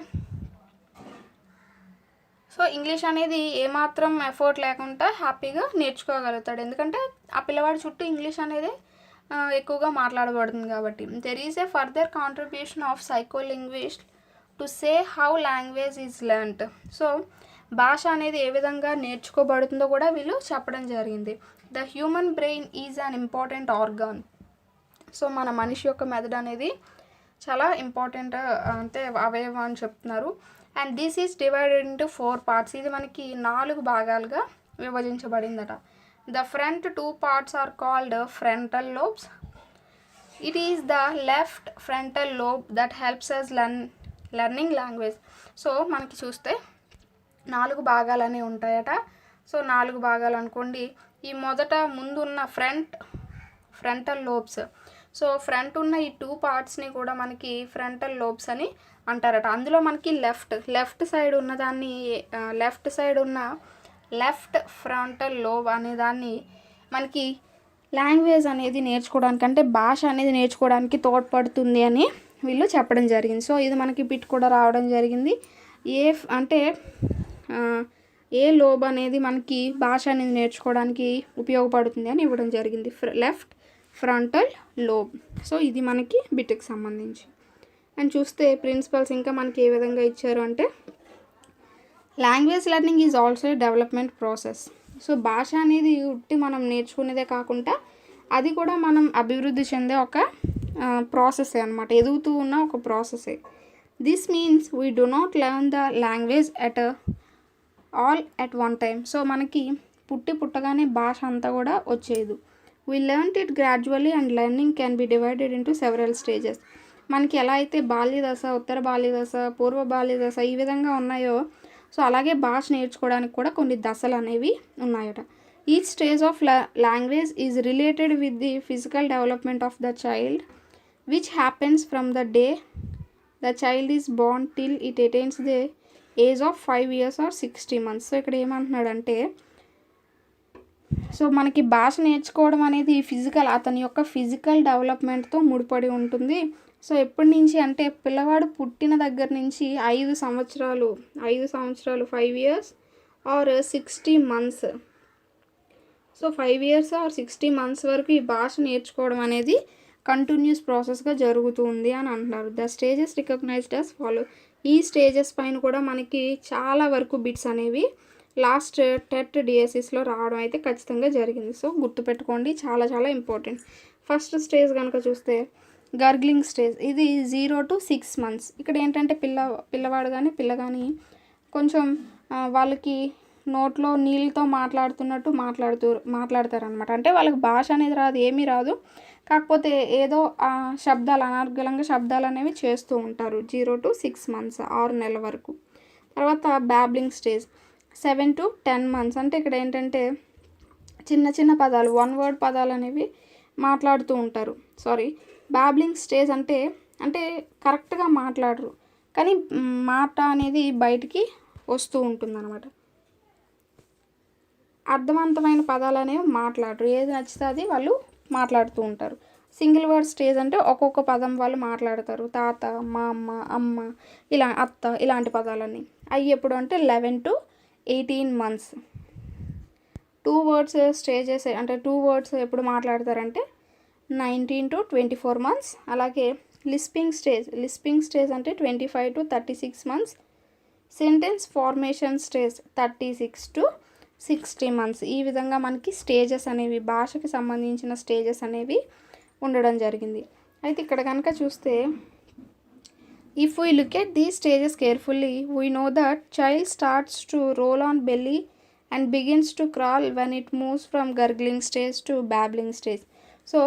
Speaker 1: సో ఇంగ్లీష్ అనేది ఏమాత్రం ఎఫర్ట్ లేకుండా హ్యాపీగా నేర్చుకోగలుగుతాడు. ఎందుకంటే ఆ పిల్లవాడి చుట్టూ ఇంగ్లీష్ అనేది ఎక్కువగా మాట్లాడబడుతుంది కాబట్టి. There is a further contribution of psycho linguist to say how language is learned. So భాష అనేది ఏ విధంగా నేర్చుకోబడుతుందో కూడా వీళ్ళు చెప్పడం జరిగింది. The human brain is an important organ. So మన మనిషి యొక్క మెదడు అనేది చాలా ఇంపార్టెంట్ అంటే అవయవం అని చెప్తున్నారు. And this is divided into 4 parts. ఇది మనకి 4 భాగాలుగా విభజించబడిందట. The front 2 parts are called frontal lobes. It is the left frontal lobe that helps us learning language. So మనకి చూస్తే 4 భాగాలు అనేవి ఉంటాయట. సో 4 భాగాలు అనుకోండి. ఈ ముందున్న ఫ్రంటల్ లోబ్స్. సో ఫ్రంట్ ఉన్న ఈ 2 partsని కూడా మనకి ఫ్రంటల్ లోబ్స్ అని అంటారట. అందులో మనకి లెఫ్ట్ సైడ్ ఉన్న దాన్ని లెఫ్ట్ ఫ్రంటల్ లోబ్ అనే దాన్ని మనకి లాంగ్వేజ్ అనేది నేర్చుకోవడానికి, అంటే భాష అనేది నేర్చుకోవడానికి తోడ్పడుతుంది అని వీళ్ళు చెప్పడం జరిగింది. సో ఇది మనకి బిట్ కూడా రావడం జరిగింది. అంటే ఏ లోబ్ అనేది మనకి భాష అనేది నేర్చుకోవడానికి ఉపయోగపడుతుంది అని ఇవ్వడం జరిగింది. Left frontal lobe. సో ఇది మనకి బిట్కి సంబంధించి. అండ్ చూస్తే ప్రిన్సిపల్స్ ఇంకా మనకి ఏ విధంగా ఇచ్చారు అంటే, language learning is also development process. So భాష అనేది ఉట్టి మనం నేర్చుకునేదే కాకుండా అది కూడా మనం అభివృద్ధి చెందే ఒక ప్రాసెసే అనమాట, ఎదుగుతూ ఉన్న ఒక ప్రాసెసే. This means we do not learn the language all at one time. So మనకి పుట్టగానే భాష అంతా కూడా వచ్చేది. We learned it gradually and learning can be divided into several stages. మనకి ఎలా అయితే బాల్యదశ, ఉత్తర బాల్యదశ, పూర్వ బాల్యదశ ఈ విధంగా ఉన్నాయో, సో అలాగే భాష నేర్చుకోవడానికి కూడా కొన్ని దశలు అనేవి ఉన్నాయట. Each stage of language is related with the physical development of the child which happens from the day the child is Born till it attains the age of 5 years or 60 months. So ఇక్కడ ఏమంటున్నాడంటే, so మనకి భాష నేర్చుకోవడం అనేది అతని యొక్క physical డెవలప్మెంట్తో ముడిపడి ఉంటుంది. సో ఎప్పటి నుంచి అంటే పిల్లవాడు పుట్టిన దగ్గర నుంచి 5 సంవత్సరాలు 5 years or 60 months. So 5 years or 60 months వరకు ఈ భాష నేర్చుకోవడం అనేది కంటిన్యూస్ ప్రాసెస్గా జరుగుతుంది అని అంటున్నారు. The stages recognised as follow. ఈ స్టేజెస్ పైన కూడా మనకి చాలా వరకు బిట్స్ అనేవి లాస్ట్ టెట్ డిఎస్సిస్లో రావడం అయితే ఖచ్చితంగా జరిగింది. సో గుర్తుపెట్టుకోండి, చాలా చాలా ఇంపార్టెంట్. ఫస్ట్ స్టేజ్ కనుక చూస్తే గర్గ్లింగ్ స్టేజ్. ఇది 0 to 6 months. ఇక్కడ ఏంటంటే పిల్లవాడు కానీ పిల్ల కానీ కొంచెం వాళ్ళకి నోట్లో నీళ్ళతో మాట్లాడుతున్నట్టు మాట్లాడతారనమాట. అంటే వాళ్ళకి భాష అనేది రాదు, ఏమీ రాదు, కాకపోతే ఏదో శబ్దాలు, అనర్గళంగా శబ్దాలు అనేవి చేస్తూ ఉంటారు. 0 to 6 months, 6 నెలల వరకు. తర్వాత బ్యాబ్లింగ్ స్టేజ్ 7 to 10 months. అంటే ఇక్కడ ఏంటంటే చిన్న చిన్న పదాలు, 1 word పదాలు అనేవి మాట్లాడుతూ ఉంటారు. బ్యాబ్లింగ్ స్టేజ్ అంటే కరెక్ట్గా మాట్లాడరు, కానీ మాట అనేది బయటికి వస్తూ ఉంటుందన్నమాట. అర్థవంతమైన పదాలు అనేవి మాట్లాడరు, ఏది నచ్చితే అది వాళ్ళు మాట్లాడుతూ ఉంటారు. సింగిల్ వర్డ్ స్టేజ్ అంటే ఒక్కొక్క పదం వాళ్ళు మాట్లాడతారు. తాత, మా అమ్మ, అమ్మ, ఇలా అత్త, ఇలాంటి పదాలన్నీ. అవి ఎప్పుడు అంటే 11 to 18 months. 2 words స్టేజెస్ అంటే 2 words ఎప్పుడు మాట్లాడతారంటే 19 to 24 months. అలాగే లిస్పింగ్ స్టేజ్ అంటే 25 to 36 months. Sentence formation stage 36 to 60 months. ఈ విధంగా మనకి స్టేజెస్ అనేవి, భాషకి సంబంధించిన స్టేజెస్ అనేవి ఉండడం జరిగింది. అయితే ఇక్కడ కనుక చూస్తే, if we look at these stages carefully we know that child starts to roll on belly and begins to crawl when it moves from gurgling stage to babbling stage. So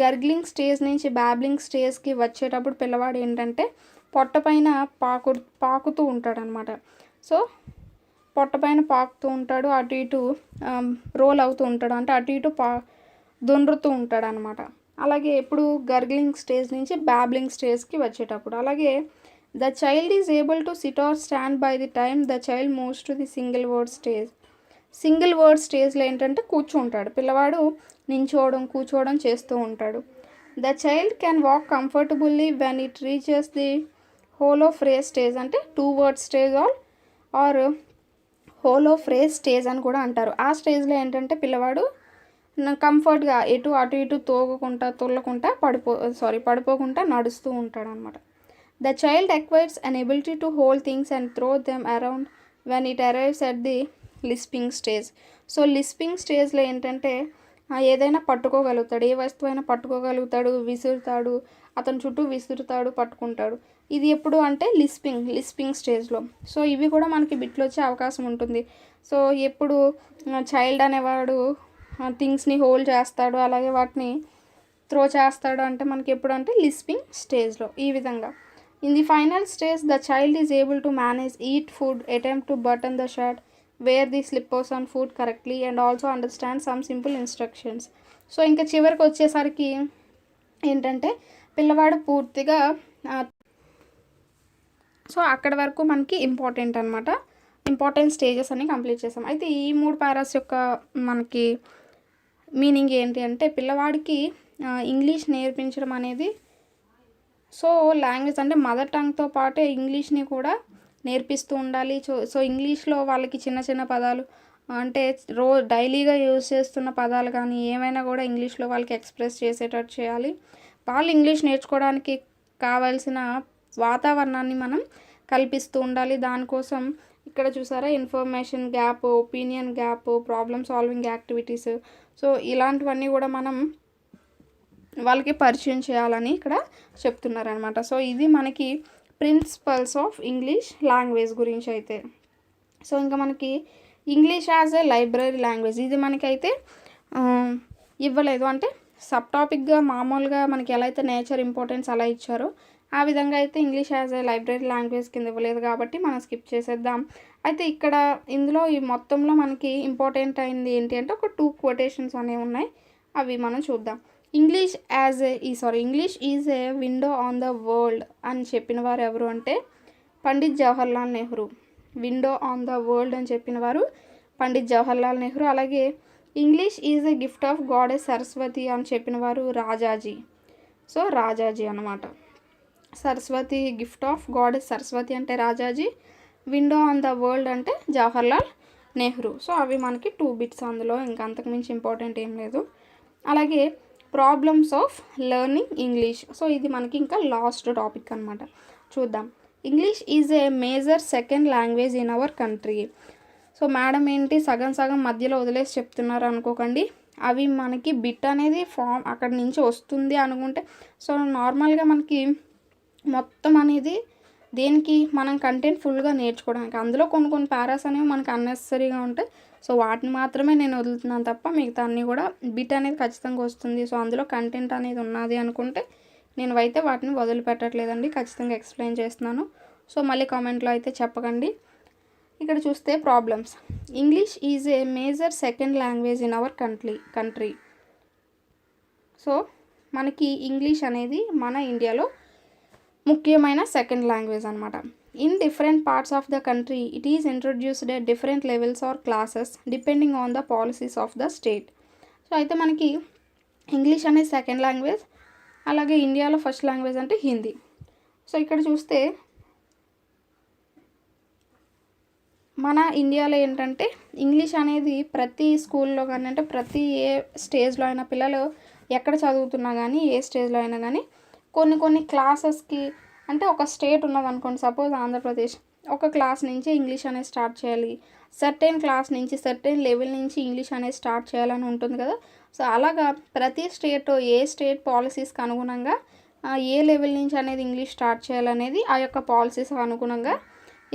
Speaker 1: gurgling stage నుంచి babbling స్టేజ్కి వచ్చేటప్పుడు పిల్లవాడు ఏంటంటే పొట్ట పైన పాకుతూ ఉంటాడనమాట. So పొట్ట పైన పాకుతూ ఉంటాడు, అటు ఇటు రోల్ అవుతూ ఉంటాడు, అంటే అటు ఇటు దొండ్రుతూ ఉంటాడు అనమాట. అలాగే ఎప్పుడు గర్గ్లింగ్ స్టేజ్ నుంచి బ్యాబ్లింగ్ స్టేజ్కి వచ్చేటప్పుడు. అలాగే the child is able to sit or stand by the time the child moves to the single word stage. Single word స్టేజ్లో ఏంటంటే కూర్చుంటాడు పిల్లవాడు, కూర్చోవడం చేస్తూ ఉంటాడు. The child can walk comfortably when it reaches the holophrase stage. అంటే 2 word stage or holophrase stage అని కూడా అంటారు. ఆ స్టేజ్లో ఏంటంటే పిల్లవాడు కంఫర్ట్గా అటు ఇటు తుల్లకుండా పడిపోకుండా నడుస్తూ ఉంటాడు అనమాట. The child acquires an ability to hold things and throw them around when it arrives at the lisping stage. So lisping స్టేజ్లో ఏంటంటే ఏదైనా పట్టుకోగలుగుతాడు, ఏ వస్తువైనా పట్టుకోగలుగుతాడు, విసురుతాడు, అతని చుట్టూ విసురుతాడు, పట్టుకుంటాడు. ఇది ఎప్పుడు అంటే లిస్పింగ్ స్టేజ్లో. సో ఇవి కూడా మనకి బిట్లు వచ్చే అవకాశం ఉంటుంది. సో ఎప్పుడు చైల్డ్ అనేవాడు థింగ్స్ని హోల్డ్ చేస్తాడు, అలాగే వాటిని త్రో చేస్తాడు అంటే మనకి ఎప్పుడు అంటే లిస్పింగ్ స్టేజ్లో. ఈ విధంగా in the final stage the child is able to manage eat food, attempt to button the shirt, wear the slippers on food correctly and also understand some simple instructions. So ఇంకా చివరికి వచ్చేసరికి ఏంటంటే పిల్లవాడు పూర్తిగా so అక్కడి వరకు మనకి important అనమాట. ఇంపార్టెంట్ స్టేజెస్ అన్ని కంప్లీట్ చేసాం. అయితే ఈ 3 పారాస్ యొక్క మనకి మీనింగ్ ఏంటి అంటే పిల్లవాడికి ఇంగ్లీష్ నేర్పించడం అనేది, సో లాంగ్వేజ్ అంటే మదర్ టంగ్తో పాటే ఇంగ్లీష్ని కూడా నేర్పిస్తూ ఉండాలి. సో ఇంగ్లీష్లో వాళ్ళకి చిన్న చిన్న పదాలు అంటే డైలీగా యూజ్ చేస్తున్న పదాలు కానీ ఏమైనా కూడా ఇంగ్లీష్లో వాళ్ళకి ఎక్స్ప్రెస్ చేసేటట్టు చేయాలి. వాళ్ళు ఇంగ్లీష్ నేర్చుకోవడానికి కావాల్సిన వాతావరణాన్ని మనం కల్పిస్తూ ఉండాలి. దానికోసం ఇక్కడ చూసారా information gap, opinion gap, problem solving activities, so ఇలాంటివన్నీ కూడా మనం వాళ్ళకి పరిచయం చేయాలని ఇక్కడ చెప్తున్నారనమాట. సో ఇది మనకి ప్రిన్సిపల్స్ ఆఫ్ ఇంగ్లీష్ లాంగ్వేజ్ గురించి అయితే. సో ఇంకా మనకి English as a library language ఇది మనకైతే ఇవ్వలేదు. అంటే సబ్ టాపిక్గా మామూలుగా మనకి ఎలా అయితే నేచర్ ఇంపార్టెన్స్ అలా ఇచ్చారో ఆ విధంగా అయితే English as a library language కింద ఇవ్వలేదు కాబట్టి మనం స్కిప్ చేసేద్దాం. అయితే ఇక్కడ ఇందులో ఈ మొత్తంలో మనకి ఇంపార్టెంట్ అయింది ఏంటి అంటే ఒక 2 quotations అనేవి ఉన్నాయి, అవి మనం చూద్దాం. English is a window on the world అని చెప్పిన వారు ఎవరు అంటే Pandit Jawaharlal Nehru. Window on the world అని చెప్పిన వారు పండిత్ జవహర్లాల్ నెహ్రూ. అలాగే English is a gift of goddess Saraswati అని చెప్పిన వారు రాజాజీ. సో రాజాజీ అనమాట. Saraswati gift of goddess Saraswati అంటే Rajaji, window on the world అంటే జవహర్లాల్ నెహ్రూ. సో అవి మనకి 2 బిట్స్, అందులో ఇంకా అంతకుమించి ఇంపార్టెంట్ ఏం లేదు. అలాగే problems of learning English, so ఇది మనకి ఇంకా లాస్ట్ టాపిక్ అనమాట. చూద్దాం. English is a major second language in our country. So madam ఏంటి సగం సగం మధ్యలో వదిలేసి చెప్తున్నారు అనుకోకండి, అవి మనకి బిట్ అనేది ఫామ్ అక్కడి నుంచి వస్తుంది అనుకుంటే, సో నార్మల్గా మనకి మొత్తం అనేది దేనికి మనం కంటెంట్ ఫుల్గా నేర్చుకోవడానికి, అందులో కొన్ని పారాస్ అనేవి మనకు అన్నెసరీగా ఉంటాయి. సో వాటిని మాత్రమే నేను వదులుతున్నాను తప్ప మిగతా అన్నీ కూడా బిట్ అనేది ఖచ్చితంగా వస్తుంది. సో అందులో కంటెంట్ అనేది ఉన్నది అనుకుంటే నేను అయితే వాటిని వదిలిపెట్టట్లేదండి, ఖచ్చితంగా ఎక్స్ప్లెయిన్ చేస్తున్నాను. సో మళ్ళీ కామెంట్లో అయితే చెప్పకండి. ఇక్కడ చూస్తే problems. English is a major second language in our country. So మనకి ఇంగ్లీష్ అనేది మన ఇండియాలో ముఖ్యమైన సెకండ్ లాంగ్వేజ్ అనమాట. In different parts of the country it is introduced at different levels or classes depending on the policies of the state. So అయితే మనకి English అనేది second language, అలాగే ఇండియాలో ఫస్ట్ లాంగ్వేజ్ అంటే హిందీ. సో ఇక్కడ చూస్తే మన ఇండియాలో ఏంటంటే ఇంగ్లీష్ అనేది ప్రతి స్కూల్లో కానీ అంటే ప్రతి ఏ స్టేజ్లో అయినా పిల్లలు ఎక్కడ చదువుతున్నా కానీ ఏ స్టేజ్లో అయినా కానీ కొన్ని క్లాసెస్కి అంటే ఒక స్టేట్ ఉన్నదనుకోండి, సపోజ్ ఆంధ్రప్రదేశ్, ఒక క్లాస్ నుంచి ఇంగ్లీష్ అనేది స్టార్ట్ చేయాలి, సర్టెన్ క్లాస్ నుంచి సర్టెన్ లెవెల్ నుంచి ఇంగ్లీష్ అనేది స్టార్ట్ చేయాలని ఉంటుంది కదా. సో అలాగా ప్రతి స్టేట్ ఏ స్టేట్ పాలసీస్కి అనుగుణంగా ఏ లెవెల్ నుంచి అనేది ఇంగ్లీష్ స్టార్ట్ చేయాలనేది ఆ యొక్క పాలసీస్కి అనుగుణంగా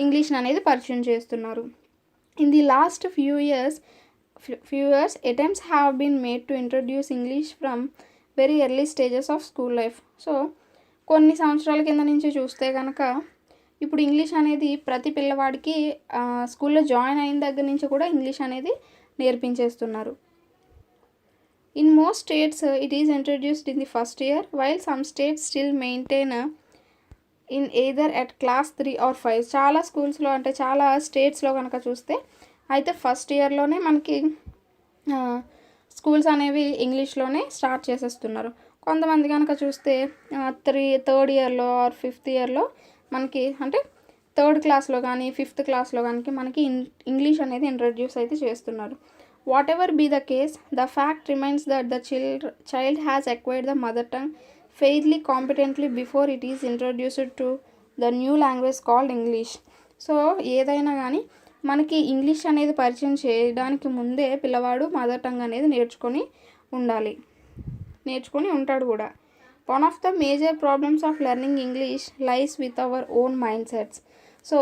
Speaker 1: ఇంగ్లీష్ అనేది పరిచయం చేస్తున్నారు. In the last few years attempts have been made to introduce English from very early stages of school life. So కొన్ని సంవత్సరాల కింద నుంచి చూస్తే కనుక ఇప్పుడు ఇంగ్లీష్ అనేది ప్రతి పిల్లవాడికి స్కూల్లో జాయిన్ అయిన దగ్గర నుంచి కూడా ఇంగ్లీష్ అనేది నేర్పించేస్తున్నారు. In most states it is introduced in the first year while some states still maintain in either at class 3 or 5. చాలా స్కూల్స్లో అంటే చాలా స్టేట్స్లో కనుక చూస్తే అయితే ఫస్ట్ ఇయర్లోనే మనకి స్కూల్స్ అనేవి ఇంగ్లీష్లోనే స్టార్ట్ చేసేస్తున్నారు. కొంతమంది కనుక చూస్తే థర్డ్ ఇయర్లో ఆర్ 5th ఇయర్లో మనకి అంటే 3rd క్లాస్లో కానీ 5th క్లాస్లో కానీ మనకి ఇంగ్లీష్ అనేది ఇంట్రడ్యూస్ అయితే చేస్తున్నారు. Whatever be the case the fact remains that the child has acquired the mother tongue fairly competently before it is introduced to the new language called English. So ఏదైనా కానీ మనకి English అనేది పరిచయం చేయడానికి ముందే పిల్లవాడు మదర్ టంగ్ అనేది నేర్చుకొని ఉంటాడు కూడా. One of the major problems of learning English lies with our own mind sets. So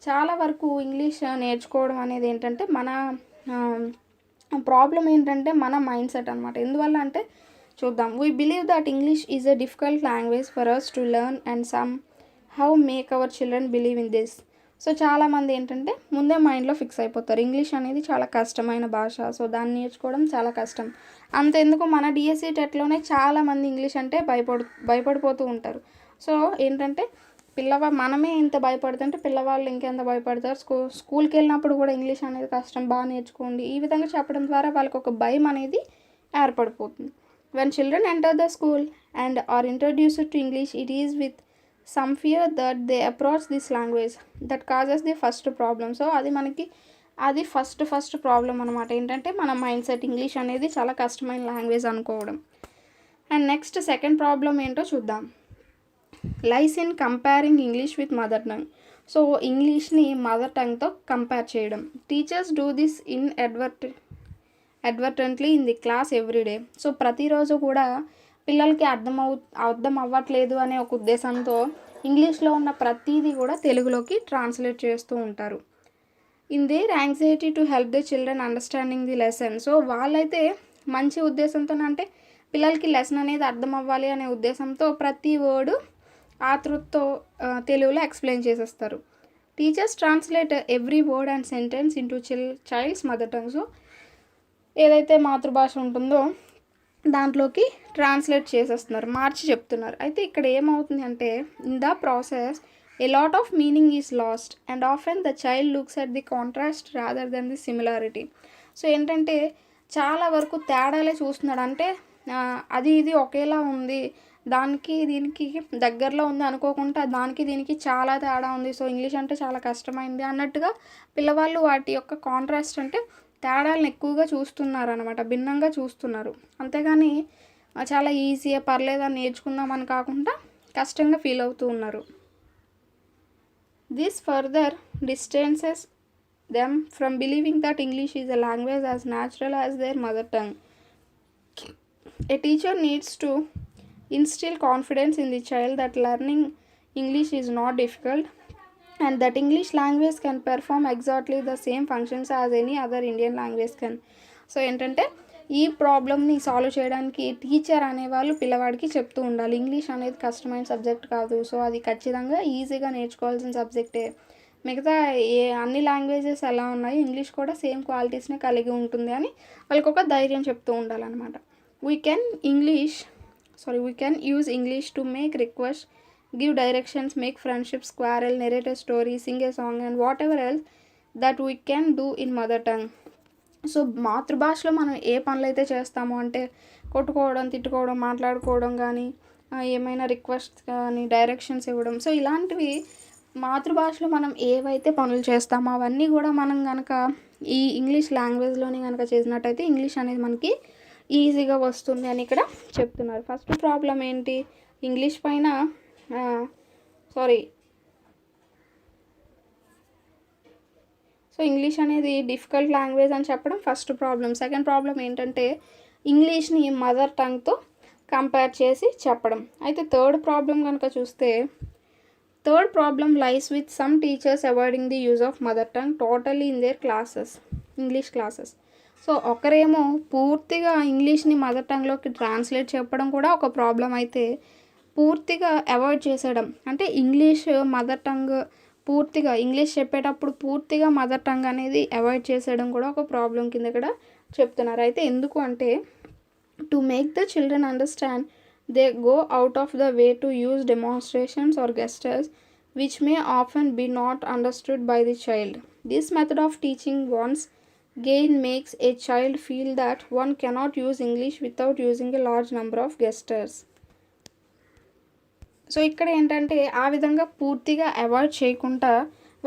Speaker 1: చాలా వరకు ఇంగ్లీష్ నేర్చుకోవడం అనేది ఏంటంటే మన ప్రాబ్లం ఏంటంటే మన మైండ్ సెట్ అనమాట. ఎందువల్ల అంటే చూద్దాం. We believe that English is a difficult language for us to learn and somehow make our children believe in this. So చాలామంది ఏంటంటే ముందే మైండ్లో ఫిక్స్ అయిపోతారు ఇంగ్లీష్ అనేది చాలా కష్టమైన భాష, సో దాన్ని నేర్చుకోవడం చాలా కష్టం. అంతెందుకు మన డిఎస్సి టెట్లోనే చాలామంది ఇంగ్లీష్ అంటే భయపడిపోతూ ఉంటారు. సో ఏంటంటే మనమే ఇంత భయపడుతుంటే పిల్లవాళ్ళు ఇంకెంత భయపడతారు. స్కూల్కి వెళ్ళినప్పుడు కూడా ఇంగ్లీష్ అనేది కష్టం, బాగా నేర్చుకోండి, ఈ విధంగా చెప్పడం ద్వారా వాళ్ళకి ఒక భయం అనేది ఏర్పడిపోతుంది. When children enter the school and are introduced to English, it is with some fear that they approach this language that causes the first problem. So అది ఫస్ట్ ప్రాబ్లం అనమాట. ఏంటంటే మన మైండ్ సెట్ ఇంగ్లీష్ అనేది చాలా కష్టమైన language అనుకోవడం. And next second problem ఏంటో చూద్దాం. Lies in comparing English with mother tongue. So ఇంగ్లీష్ని మదర్ టంగ్తో కంపేర్ చేయడం. Teachers do this inadvertently in the class everyday. So ప్రతిరోజు కూడా పిల్లలకి అర్థం అవ్వట్లేదు అనే ఒక ఉద్దేశంతో ఇంగ్లీష్లో ఉన్న ప్రతిదీ కూడా తెలుగులోకి ట్రాన్స్లేట్ చేస్తూ ఉంటారు. In there anxiety to help the children understanding the lesson. So వాళ్ళైతే మంచి ఉద్దేశంతో, అంటే పిల్లలకి లెసన్ అనేది అర్థం అవ్వాలి అనే ఉద్దేశంతో ప్రతి వర్డ్ ఆతృతతో తెలుగులో ఎక్స్ప్లెయిన్ చేసేస్తారు. Teachers translate every word and sentence into child's mother tongue. So ఏదైతే మాతృభాష ఉంటుందో దాంట్లోకి ట్రాన్స్లేట్ చేసేస్తున్నారు, మార్చి చెప్తున్నారు. అయితే ఇక్కడ ఏమవుతుంది అంటే, in the process a lot of meaning is lost and often the child looks at the contrast rather than the similarity. So ఏంటంటే చాలా వరకు తేడాలే చూస్తున్నాడు. అంటే అది ఇది ఒకేలా ఉంది, దానికి దీనికి దగ్గరలో ఉంది అనుకోకుండా దానికి దీనికి చాలా తేడా ఉంది, సో ఇంగ్లీష్ అంటే చాలా కష్టమైంది అన్నట్టుగా పిల్లవాళ్ళు వాటి యొక్క కాంట్రాస్ట్ అంటే తేడాలను ఎక్కువగా చూస్తున్నారు అనమాట, భిన్నంగా చూస్తున్నారు. అంతేగాని చాలా ఈజీగా పర్లేదని నేర్చుకుందామని కాకుండా కష్టంగా ఫీల్ అవుతూ ఉన్నారు. This further distances them from believing that English is a language as natural as their mother tongue. A teacher needs to instill confidence in the child that learning English is not difficult and that English language can perform exactly the same functions as any other Indian language can. So ఏంటంటే ఈ ప్రాబ్లమ్ని solve చేయడానికి teacher అనేవాళ్ళు పిల్లవాడికి చెప్తూ ఉండాలి, English అనేది కష్టమైన సబ్జెక్ట్ కాదు, సో అది ఖచ్చితంగా ఈజీగా నేర్చుకోవాల్సిన సబ్జెక్టే, మిగతా అన్ని లాంగ్వేజెస్ ఎలా ఉన్నాయి ఇంగ్లీష్ కూడా సేమ్ క్వాలిటీస్నే కలిగి ఉంటుంది అని వాళ్ళకి ఒక ధైర్యం చెప్తూ ఉండాలన్నమాట. We can use English to make request, give directions, make friendships, quarrel, narrate a story, sing a song and whatever else that we can do in mother tongue. So మాతృభాషలో మనం ఏ పనులు అయితే చేస్తామో, అంటే కొట్టుకోవడం, తిట్టుకోవడం, మాట్లాడుకోవడం కానీ, ఏమైనా రిక్వెస్ట్ కానీ, డైరెక్షన్స్ ఇవ్వడం, సో ఇలాంటివి మాతృభాషలో మనం ఏవైతే పనులు చేస్తామో అవన్నీ కూడా మనం కనుక ఈ ఇంగ్లీష్ లాంగ్వేజ్లోనే కనుక చేసినట్టయితే ఇంగ్లీష్ అనేది మనకి ఈజీగా వస్తుంది అని ఇక్కడ చెప్తున్నారు. ఫస్ట్ ప్రాబ్లం ఏంటి, ఇంగ్లీష్ పైన సో ఇంగ్లీష్ అనేది డిఫికల్ట్ లాంగ్వేజ్ అని చెప్పడం ఫస్ట్ ప్రాబ్లం. సెకండ్ ప్రాబ్లం ఏంటంటే ఇంగ్లీష్ని మదర్ టంగ్తో కంపేర్ చేసి చెప్పడం. అయితే థర్డ్ ప్రాబ్లం కనుక చూస్తే, third problem lies with some teachers avoiding the use of mother tongue totally in their English classes. So ఒకరేమో పూర్తిగా ఇంగ్లీష్ని మదర్ టంగ్లోకి ట్రాన్స్లేట్ చెప్పడం కూడా ఒక ప్రాబ్లం అయితే, పూర్తిగా అవాయిడ్ చేసేయడం అంటే ఇంగ్లీష్ మదర్ టంగ్ పూర్తిగా ఇంగ్లీష్ చెప్పేటప్పుడు పూర్తిగా మదర్ టంగ్ అనేది అవాయిడ్ చేసేయడం కూడా ఒక ప్రాబ్లం కింద ఇక్కడ చెప్తున్నారు. అయితే ఎందుకు అంటే, to make the children understand they go out of the way to use demonstrations or gestures which may often be not understood by the child. This method of teaching once again makes a child feel that one cannot use English without using a large number of gestures. So ఇక్కడ ఏంటంటే ఆ విధంగా పూర్తిగా avoid చేయకుండా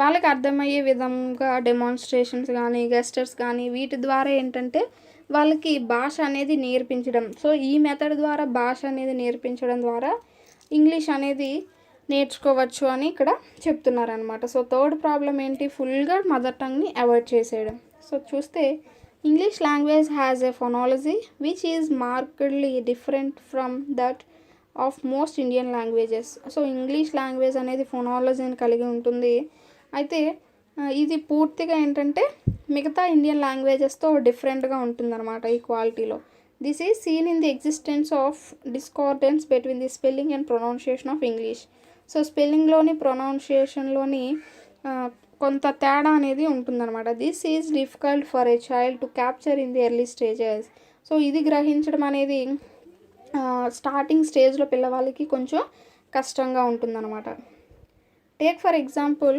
Speaker 1: వాళ్ళకి అర్థమయ్యే విధంగా demonstrations కానీ, గెస్టర్స్ కానీ, వీటి ద్వారా ఏంటంటే వాళ్ళకి భాష అనేది నేర్పించడం. సో ఈ మెథడ్ ద్వారా భాష అనేది నేర్పించడం ద్వారా ఇంగ్లీష్ అనేది నేర్చుకోవచ్చు అని ఇక్కడ చెప్తున్నారనమాట. సో థర్డ్ ప్రాబ్లం ఏంటి, ఫుల్గా మదర్ టంగ్ని అవాయిడ్ చేసేయడం. సో చూస్తే English language has a phonology which is markedly different from that of most Indian languages. So English language అనేది ఫోనాలజీని కలిగి ఉంటుంది. అయితే ఇది పూర్తిగా ఏంటంటే మిగతా ఇండియన్ లాంగ్వేజెస్తో డిఫరెంట్గా ఉంటుందన్నమాట ఈ క్వాలిటీలో. This is seen in the existence of discordance between the spelling and pronunciation of English. So స్పెల్లింగ్లోని ప్రొనౌన్సియేషన్లోని కొంత తేడా అనేది ఉంటుందన్నమాట. This is difficult for a child to capture in the early stages. So ఇది గ్రహించడం అనేది స్టార్టింగ్ స్టేజ్లో పిల్లవాళ్ళకి కొంచెం కష్టంగా ఉంటుందన్నమాట. Take for example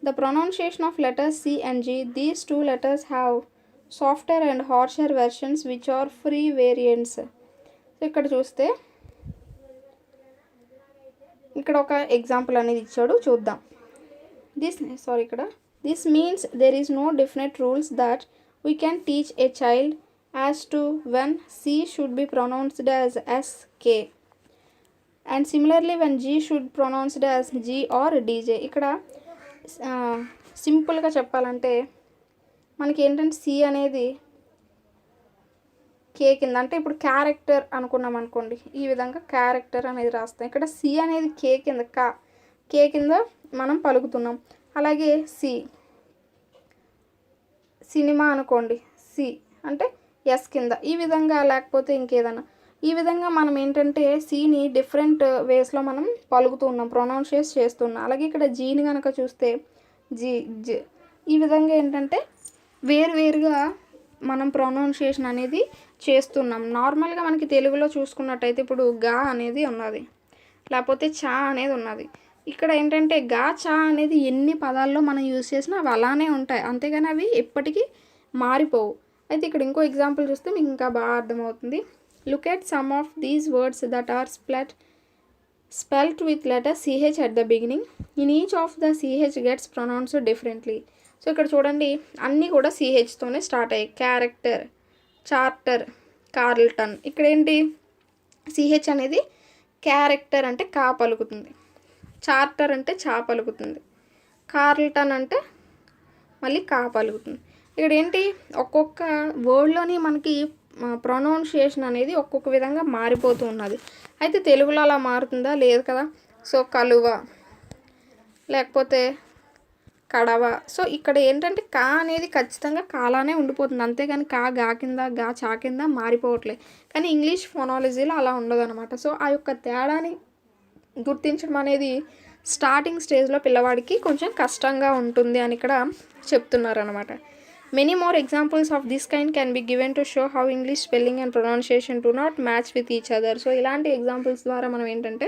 Speaker 1: the pronunciation of letters C and G. These two letters have softer and harsher versions which are free variants. So ఇక్కడ చూస్తే ఇక్కడ ఒక ఎగ్జాంపుల్ అనేది ఇచ్చాడు, చూద్దాం. This means there is no definite rules that we can teach a child as to when C should be pronounced as SK and similarly when G should be pronounced as G or DJ. ఇక్కడ సింపుల్గా చెప్పాలంటే మనకి ఏంటంటే C అనేది కే కింద, అంటే ఇప్పుడు character అనుకున్నాం అనుకోండి, ఈ విధంగా క్యారెక్టర్ అనేది రాస్తాం. ఇక్కడ సి అనేది కే కింద, కే కింద మనం పలుకుతున్నాం. అలాగే సినిమా అనుకోండి, సి అంటే ఎస్ కింద, ఈ విధంగా, లేకపోతే ఇంకేదైనా ఈ విధంగా మనం ఏంటంటే సిని డిఫరెంట్ వేస్లో మనం పలుకుతూ ఉన్నాం, ప్రొనౌన్షియేట్ చేస్తున్నాం. అలాగే ఇక్కడ జీని కనుక చూస్తే జి, ఈ విధంగా ఏంటంటే వేరువేరుగా మనం ప్రొనౌన్షియేషన్ అనేది చేస్తున్నాం. నార్మల్గా మనకి తెలుగులో చూసుకున్నట్టయితే ఇప్పుడు గా అనేది ఉన్నది, లేకపోతే చా అనేది ఉన్నది. ఇక్కడ ఏంటంటే గా చా అనేది ఎన్ని పదాల్లో మనం యూజ్ చేసినా అవి అలానే ఉంటాయి, అంతేగాని అవి ఎప్పటికీ మారిపోవు. అయితే ఇక్కడ ఇంకో ఎగ్జాంపుల్ చూస్తే మీకు ఇంకా బాగా అర్థమవుతుంది. Look at some of these words that are spelt with letter CH at the beginning. In each of the CH gets pronounced differently. So ఇక్కడ చూడండి అన్నీ కూడా సిహెచ్తోనే స్టార్ట్ అయ్యాయి. Character, charter, Carlton. ఇక్కడ ఏంటి సిహెచ్ అనేది క్యారెక్టర్ అంటే కా పలుకుతుంది, చార్టర్ అంటే చా పలుకుతుంది, కార్ల్టన్ అంటే మళ్ళీ కా పలుకుతుంది. ఇక్కడ ఏంటి ఒక్కొక్క వర్డ్లోని మనకి ప్రొనౌన్షియేషన్ అనేది ఒక్కొక్క విధంగా మారిపోతూ ఉన్నది. అయితే తెలుగులో అలా మారుతుందా? లేదు కదా. సో కలువ, లేకపోతే కడవ. సో ఇక్కడ ఏంటంటే కా అనేది ఖచ్చితంగా కాలానే ఉండిపోతుంది, అంతేగాని గా కింద, గా చా కింద మారిపోవట్లే. కానీ ఇంగ్లీష్ ఫోనాలజీలో అలా ఉండదు అనమాట. సో ఆ యొక్క తేడాని గుర్తించడం అనేది స్టార్టింగ్ స్టేజ్లో పిల్లవాడికి కొంచెం కష్టంగా ఉంటుంది అని ఇక్కడ చెప్తున్నారు అనమాట. Many more examples of this kind can be given to show how English spelling and pronunciation do not match with each other. So ఇలాంటి ఎగ్జాంపుల్స్ ద్వారా మనం ఏంటంటే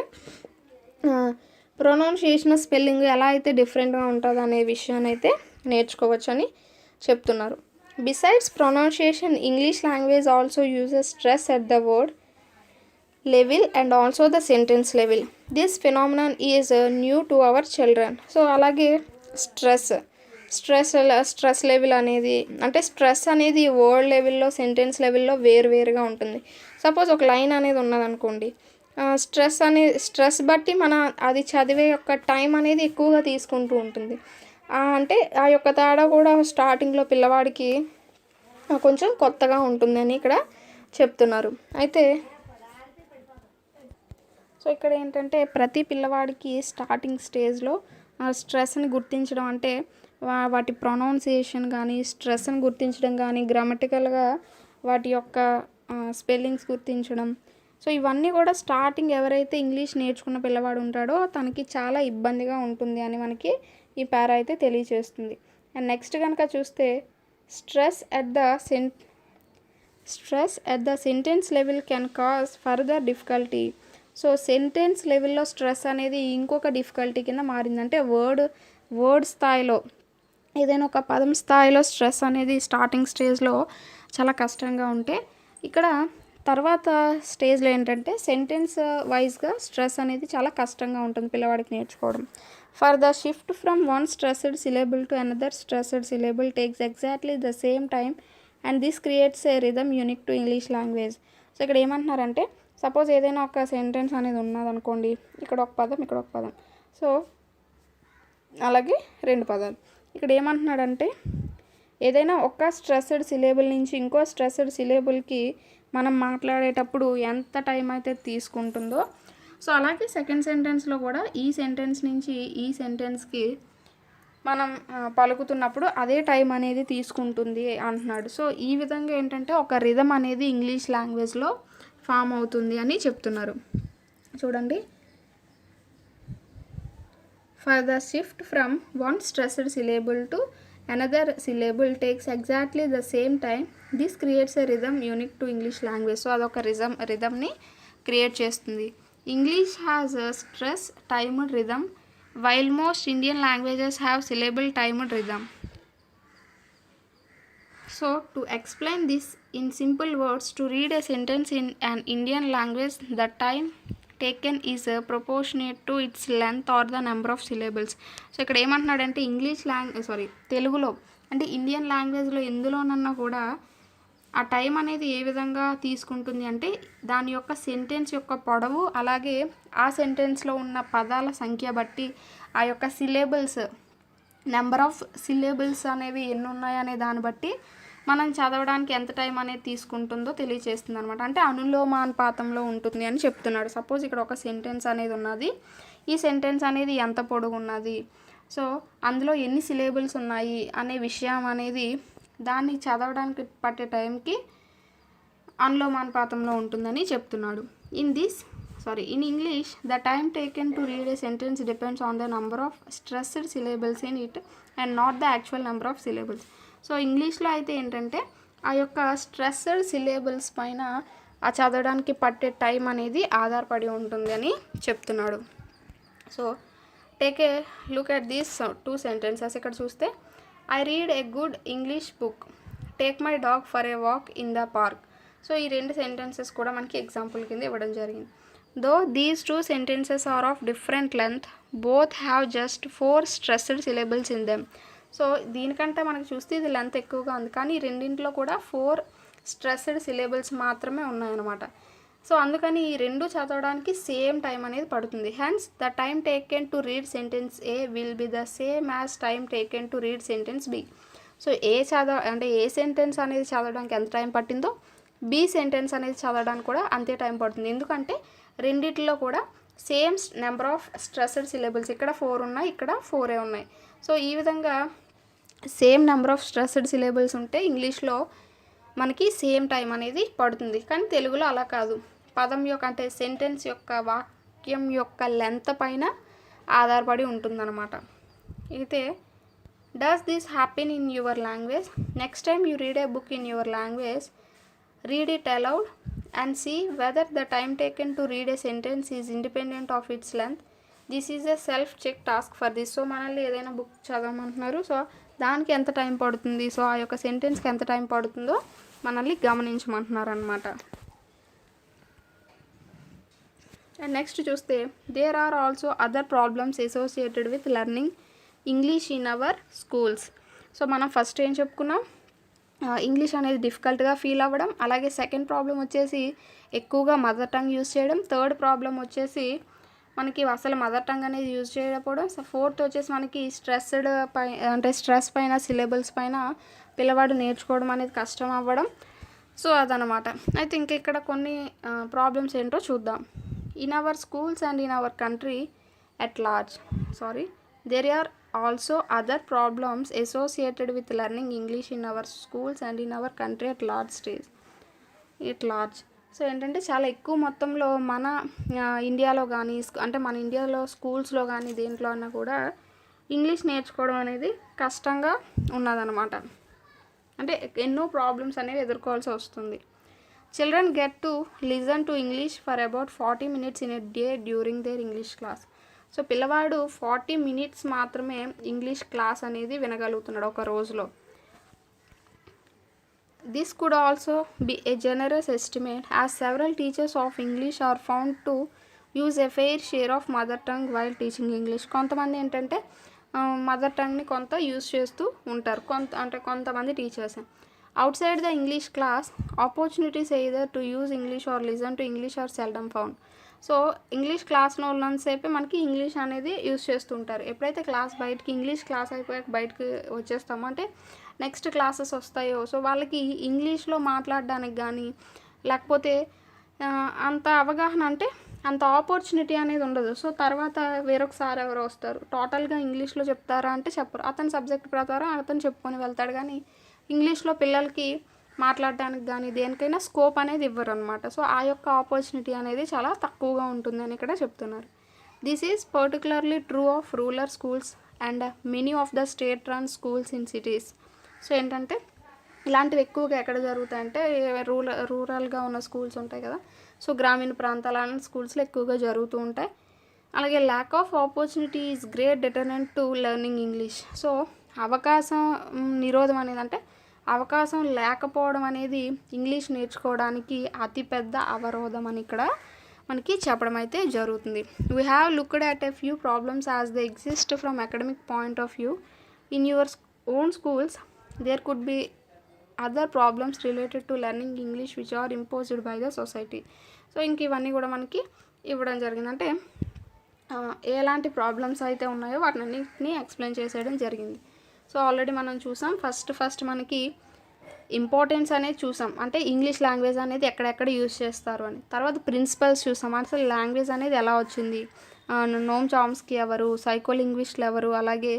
Speaker 1: ప్రొనౌన్షియేషన్, స్పెల్లింగ్ ఎలా అయితే డిఫరెంట్గా ఉంటుంది అనే విషయాన్ని అయితే నేర్చుకోవచ్చు అని చెప్తున్నారు. Besides pronunciation, English language also uses stress at the word level and also the sentence level. This phenomenon is new to our children. So అలాగే స్ట్రెస్ లెవెల్ అనేది, అంటే స్ట్రెస్ అనేది వర్డ్ లెవెల్లో, సెంటెన్స్ లెవెల్లో వేరువేరుగా ఉంటుంది. సపోజ్ ఒక లైన్ అనేది ఉన్నదనుకోండి, స్ట్రెస్ బట్టి మన అది చదివే యొక్క టైం అనేది ఎక్కువగా తీసుకుంటూ ఉంటుంది. అంటే ఆ యొక్క తేడా కూడా స్టార్టింగ్లో పిల్లవాడికి కొంచెం కొత్తగా ఉంటుంది అని ఇక్కడ చెప్తున్నారు. అయితే సో ఇక్కడ ఏంటంటే ప్రతి పిల్లవాడికి స్టార్టింగ్ స్టేజ్లో స్ట్రెస్ని గుర్తించడం, అంటే వాటి ప్రొనౌన్సియేషన్ కానీ, స్ట్రెస్ని గుర్తించడం కానీ, గ్రామటికల్గా వాటి యొక్క స్పెల్లింగ్స్ గుర్తించడం. సో ఇవన్నీ కూడా స్టార్టింగ్ ఎవరైతే ఇంగ్లీష్ నేర్చుకున్న పిల్లవాడు ఉంటాడో తనకి చాలా ఇబ్బందిగా ఉంటుంది అని మనకి ఈ పారా అయితే తెలియచేస్తుంది. అండ్ నెక్స్ట్ కనుక చూస్తే stress at the sentence level can cause further difficulty. So sentence లెవెల్లో స్ట్రెస్ అనేది ఇంకొక డిఫికల్టీ కింద మారిందంటే వర్డ్ స్థాయిలో, ఏదైనా ఒక పదం స్థాయిలో స్ట్రెస్ అనేది స్టార్టింగ్ స్టేజ్లో చాలా కష్టంగా ఉంటే, ఇక్కడ తర్వాత స్టేజ్లో ఏంటంటే సెంటెన్స్ వైజ్గా స్ట్రెస్ అనేది చాలా కష్టంగా ఉంటుంది పిల్లవాడికి నేర్చుకోవడం. For the shift from one stressed syllable to another stressed syllable takes exactly the same time and this creates a rhythm unique to English language. So ఇక్కడ ఏమంటున్నారంటే సపోజ్ ఏదైనా ఒక సెంటెన్స్ అనేది ఉన్నదనుకోండి, ఇక్కడ ఒక పదం, ఇక్కడ ఒక పదం, సో అలాగే రెండు పదాలు. ఇక్కడ ఏమంటున్నాడంటే ఏదైనా ఒక స్ట్రెస్డ్ సిలేబుల్ నుంచి ఇంకో స్ట్రెస్డ్ సిలేబుల్కి మనం మాట్లాడేటప్పుడు ఎంత టైం అయితే తీసుకుంటుందో, సో అలాగే సెకండ్ సెంటెన్స్లో కూడా ఈ సెంటెన్స్ నుంచి ఈ సెంటెన్స్కి మనం పలుకుతున్నప్పుడు అదే టైం అనేది తీసుకుంటుంది అంటున్నాడు. సో ఈ విధంగా ఏంటంటే ఒక రిథమ్ అనేది ఇంగ్లీష్ లాంగ్వేజ్లో ఫామ్ అవుతుంది అని చెప్తున్నారు. చూడండి, for the shift from one stressed syllable to another syllable takes exactly the same time this creates a rhythm unique to English language. So అదొక రిథమ్ని క్రియేట్ చేస్తుంది. English has a stress timed rhythm while most Indian languages have syllable timed rhythm. So, to explain this in simple words, to read a sentence in an Indian language, the time taken is proportionate to its length or the number of syllables. So ఇక్కడ ఏమంటున్నాడంటే తెలుగులో అంటే Indian లాంగ్వేజ్లో ఎందులోనన్నా కూడా ఆ time అనేది ఏ విధంగా తీసుకుంటుంది అంటే దాని యొక్క సెంటెన్స్ యొక్క పొడవు, అలాగే ఆ సెంటెన్స్లో ఉన్న పదాల సంఖ్య బట్టి ఆ యొక్క సిలేబుల్స్ నెంబర్ ఆఫ్ సిలేబుల్స్ అనేవి ఎన్ని ఉన్నాయనే దాన్ని బట్టి మనం చదవడానికి ఎంత టైం అనేది తీసుకుంటుందో తెలియజేస్తుంది అనమాట. అంటే అనులోమానుపాతంలో ఉంటుంది అని చెప్తున్నాడు. సపోజ్ ఇక్కడ ఒక సెంటెన్స్ అనేది ఉన్నది, ఈ సెంటెన్స్ అనేది ఎంత పొడుగు ఉన్నది, సో అందులో ఎన్ని సిలేబుల్స్ ఉన్నాయి అనే విషయం అనేది దాన్ని చదవడానికి పట్టే టైంకి అనులోమానుపాతంలో ఉంటుందని చెప్తున్నాడు. In English, the time taken to read a sentence depends on the number of stressed syllables in it and not the actual number of syllables. So ఇంగ్లీష్లో అయితే ఏంటంటే ఆ యొక్క స్ట్రెస్డ్ సిలేబుల్స్ పైన ఆ చదవడానికి పట్టే టైం అనేది ఆధారపడి ఉంటుంది అని చెప్తున్నాడు. So take a look at these 2 sentences. ఇక్కడ చూస్తే I read a good English book, take my dog for a walk in the park. So ఈ 2 sentences కూడా మనకి ఎగ్జాంపుల్ కింద ఇవ్వడం జరిగింది. Though these 2 sentences are of different length, both have just 4 stressed syllables in them. So దీనికంటే మనకు చూస్తే ఇది లెంత్ ఎక్కువగా ఉంది, కానీ ఈ రెండింటిలో కూడా 4 స్ట్రెస్డ్ సిలేబుల్స్ మాత్రమే ఉన్నాయన్నమాట. సో అందుకని ఈ రెండు చదవడానికి సేమ్ టైం అనేది పడుతుంది. Hence the time taken to read sentence A will be the same as time taken to read sentence B. So A sentence అనేది చదవడానికి ఎంత టైం పట్టిందో బి సెంటెన్స్ అనేది చదవడానికి కూడా అంతే టైం పడుతుంది. ఎందుకంటే రెండిట్లో కూడా same number of stressed syllables, ఇక్కడ 4 ఉన్నాయి, ఇక్కడ 4 ఉన్నాయి. సో ఈ విధంగా same number of stressed syllables ఉంటే ఇంగ్లీష్లో మనకి సేమ్ టైం అనేది పడుతుంది. కానీ తెలుగులో అలా కాదు. పదం యొక్క అంటే సెంటెన్స్ యొక్క వాక్యం యొక్క లెంత్ పైన ఆధారపడి ఉంటుందన్నమాట. అయితే does this happen in your language? Next time you read A book in your language, read it aloud and see whether the time taken to read a sentence is independent of its length. This is a self check task for this. So మనల్ని ఏదైనా book చదవమంటున్నారు, so దానికి ఎంత time పడుతుంది, so ఆ యొక్క సెంటెన్స్కి ఎంత time పడుతుందో మనల్ని గమనించమంటున్నారు అనమాట. అండ్ నెక్స్ట్ చూస్తే there are also other problems associated with learning English in our schools. So మనం ఫస్ట్ ఏం చెప్పుకున్నాం, ఇంగ్లీష్ అనేది డిఫికల్ట్గా ఫీల్ అవ్వడం, అలాగే సెకండ్ ప్రాబ్లం వచ్చేసి ఎక్కువగా మదర్ టంగ్ యూజ్ చేయడం, థర్డ్ ప్రాబ్లం వచ్చేసి మనకి అసలు మదర్ టంగ్ అనేది యూజ్ చేయకపోవడం, సో ఫోర్త్ వచ్చేసి మనకి స్ట్రెస్ పైన సిలబుల్స్ పైన పిల్లవాడు నేర్చుకోవడం అనేది కష్టం అవ్వడం. సో అదనమాట. అయితే ఇంకా ఇక్కడ కొన్ని ప్రాబ్లమ్స్ ఏంటో చూద్దాం. In our schools and in our country at large there are also other problems associated with learning English in our schools and in our country at large. So ఏంటంటే చాలా ఎక్కువ మొత్తంలో మన ఇండియాలో కానీ అంటే మన ఇండియాలో స్కూల్స్లో కానీ దేంట్లో అన్నా కూడా ఇంగ్లీష్ నేర్చుకోవడం అనేది కష్టంగా ఉన్నదన్నమాట. అంటే ఎన్నో ప్రాబ్లమ్స్ అనేవి ఎదుర్కోవాల్సి వస్తుంది. Children get to listen to English for about 40 minutes in a day during their English class. So పిల్లవాడు 40 minutes మాత్రమే ఇంగ్లీష్ క్లాస్ అనేది వినగలుగుతున్నాడు ఒక రోజులో. This could also be A generous estimate as several teachers of English are found to use a fair share of mother tongue while teaching English. కొంతమంది ఏంటంటే mother టంగ్ని కొంత use చేస్తూ ఉంటారు, కొంతమంది teachers. Outside the English class opportunities either to use English are listen to English are seldom found. So English క్లాస్లో ఉన్నంతసేపే మనకి English అనేది use చేస్తుంటారు. ఎప్పుడైతే ఇంగ్లీష్ క్లాస్ అయిపోయాక బయటకు వచ్చేస్తామో అంటే నెక్స్ట్ క్లాసెస్ వస్తాయో, సో వాళ్ళకి ఇంగ్లీష్లో మాట్లాడడానికి కానీ లేకపోతే అంత అవగాహన అంటే అంత ఆపర్చునిటీ అనేది ఉండదు. సో తర్వాత వేరొకసారి ఎవరో వస్తారు, టోటల్గా ఇంగ్లీష్లో చెప్తారా అంటే చెప్పరు. అతని సబ్జెక్ట్ ప్రకారం అతను చెప్పుకొని వెళ్తాడు, కానీ ఇంగ్లీష్లో పిల్లలకి మాట్లాడడానికి కానీ దేనికైనా స్కోప్ అనేది ఇవ్వరు అనమాట. సో ఆ యొక్క ఆపర్చునిటీ అనేది చాలా తక్కువగా ఉంటుందని ఇక్కడ చెప్తున్నారు. This is particularly true of rural schools and many of the state run schools in cities. So ఏంటంటే ఇలాంటివి ఎక్కువగా ఎక్కడ జరుగుతాయంటే రూరల్గా ఉన్న స్కూల్స్ ఉంటాయి కదా, సో గ్రామీణ ప్రాంతాల స్కూల్స్లో ఎక్కువగా జరుగుతూ ఉంటాయి. అలాగే lack of opportunity is great deterrent to learning English. So అవకాశం నిరోధం అనేది అంటే అవకాశం లేకపోవడం అనేది ఇంగ్లీష్ నేర్చుకోవడానికి అతిపెద్ద అవరోధం అని ఇక్కడ మనకి చెప్పడం అయితే జరుగుతుంది. We have looked at a few problems as they exist from academic point of view in your own schools. There could be other problems related to learning English which are imposed by the society. So ఇంక ఇవన్నీ కూడా మనకి ఇవ్వడం జరిగింది. అంటే ఎలాంటి problems అయితే ఉన్నాయో వాటినన్నింటినీ ఎక్స్ప్లెయిన్ చేసేయడం జరిగింది. సో ఆల్రెడీ మనం చూసాం. ఫస్ట్ మనకి ఇంపార్టెన్స్ అనేది చూసాం, అంటే ఇంగ్లీష్ లాంగ్వేజ్ అనేది ఎక్కడెక్కడ యూజ్ చేస్తారు అని. తర్వాత ప్రిన్సిపల్స్ చూసాం, అసలు లాంగ్వేజ్ అనేది ఎలా వచ్చింది, నోమ్ చామ్స్కీ ఎవరు, సైకోలింగ్విస్టులు ఎవరు, అలాగే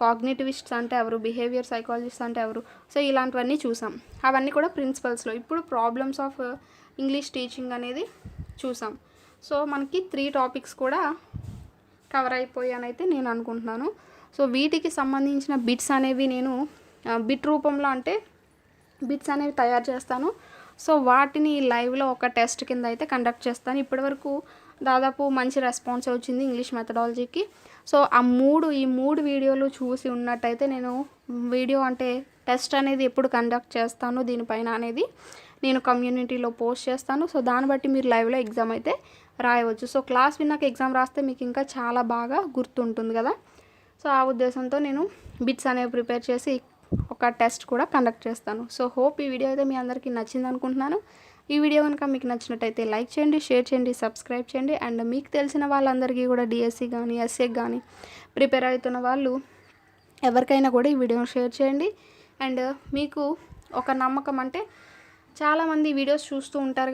Speaker 1: కాగ్నిటివిస్ట్స్ అంటే ఎవరు, బిహేవియర్ సైకాలజిస్ట్ అంటే ఎవరు. సో ఇలాంటివన్నీ చూసాం. అవన్నీ కూడా ప్రిన్సిపల్స్లో. ఇప్పుడు ప్రాబ్లమ్స్ ఆఫ్ ఇంగ్లీష్ టీచింగ్ అనేది చూసాం. సో మనకి 3 టాపిక్స్ కూడా కవర్ అయిపోయానైతే నేను అనుకుంటున్నాను. సో వీటికి సంబంధించిన బిట్స్ అనేవి నేను బిట్ రూపంలో అంటే బిట్స్ అనేవి తయారు చేస్తాను. సో వాటిని లైవ్లో ఒక టెస్ట్ కింద అయితే కండక్ట్ చేస్తాను. ఇప్పటివరకు దాదాపు మంచి రెస్పాన్స్ వచ్చింది ఇంగ్లీష్ మెథడాలజీకి. సో ఈ మూడు వీడియోలు చూసి ఉన్నట్టయితే నేను వీడియో అంటే టెస్ట్ అనేది ఎప్పుడు కండక్ట్ చేస్తాను దీనిపైన అనేది నేను కమ్యూనిటీలో పోస్ట్ చేస్తాను. సో దాన్ని బట్టి మీరు లైవ్లో ఎగ్జామ్ అయితే రాయవచ్చు. సో క్లాస్ విన్నాక ఎగ్జామ్ రాస్తే మీకు ఇంకా చాలా బాగా గుర్తుంటుంది కదా. సో ఆ ఉద్దేశంతో నేను బిట్స్ అనేవి ప్రిపేర్ చేసి ఒక టెస్ట్ కూడా కండక్ట్ చేస్తాను. సో హోప్ ఈ వీడియో అయితే మీ అందరికీ నచ్చింది అనుకుంటున్నాను. ఈ వీడియో కనుక మీకు నచ్చినట్టయితే లైక్ చేయండి, షేర్ చేయండి, సబ్స్క్రైబ్ చేయండి. అండ్ మీకు తెలిసిన వాళ్ళందరికీ కూడా డిఎస్సి కానీ ఎస్ఏకి కానీ ప్రిపేర్ అవుతున్న వాళ్ళు ఎవరికైనా కూడా ఈ వీడియోని షేర్ చేయండి. అండ్ మీకు ఒక నమ్మకం అంటే చాలామంది వీడియోస్ చూస్తూ ఉంటారు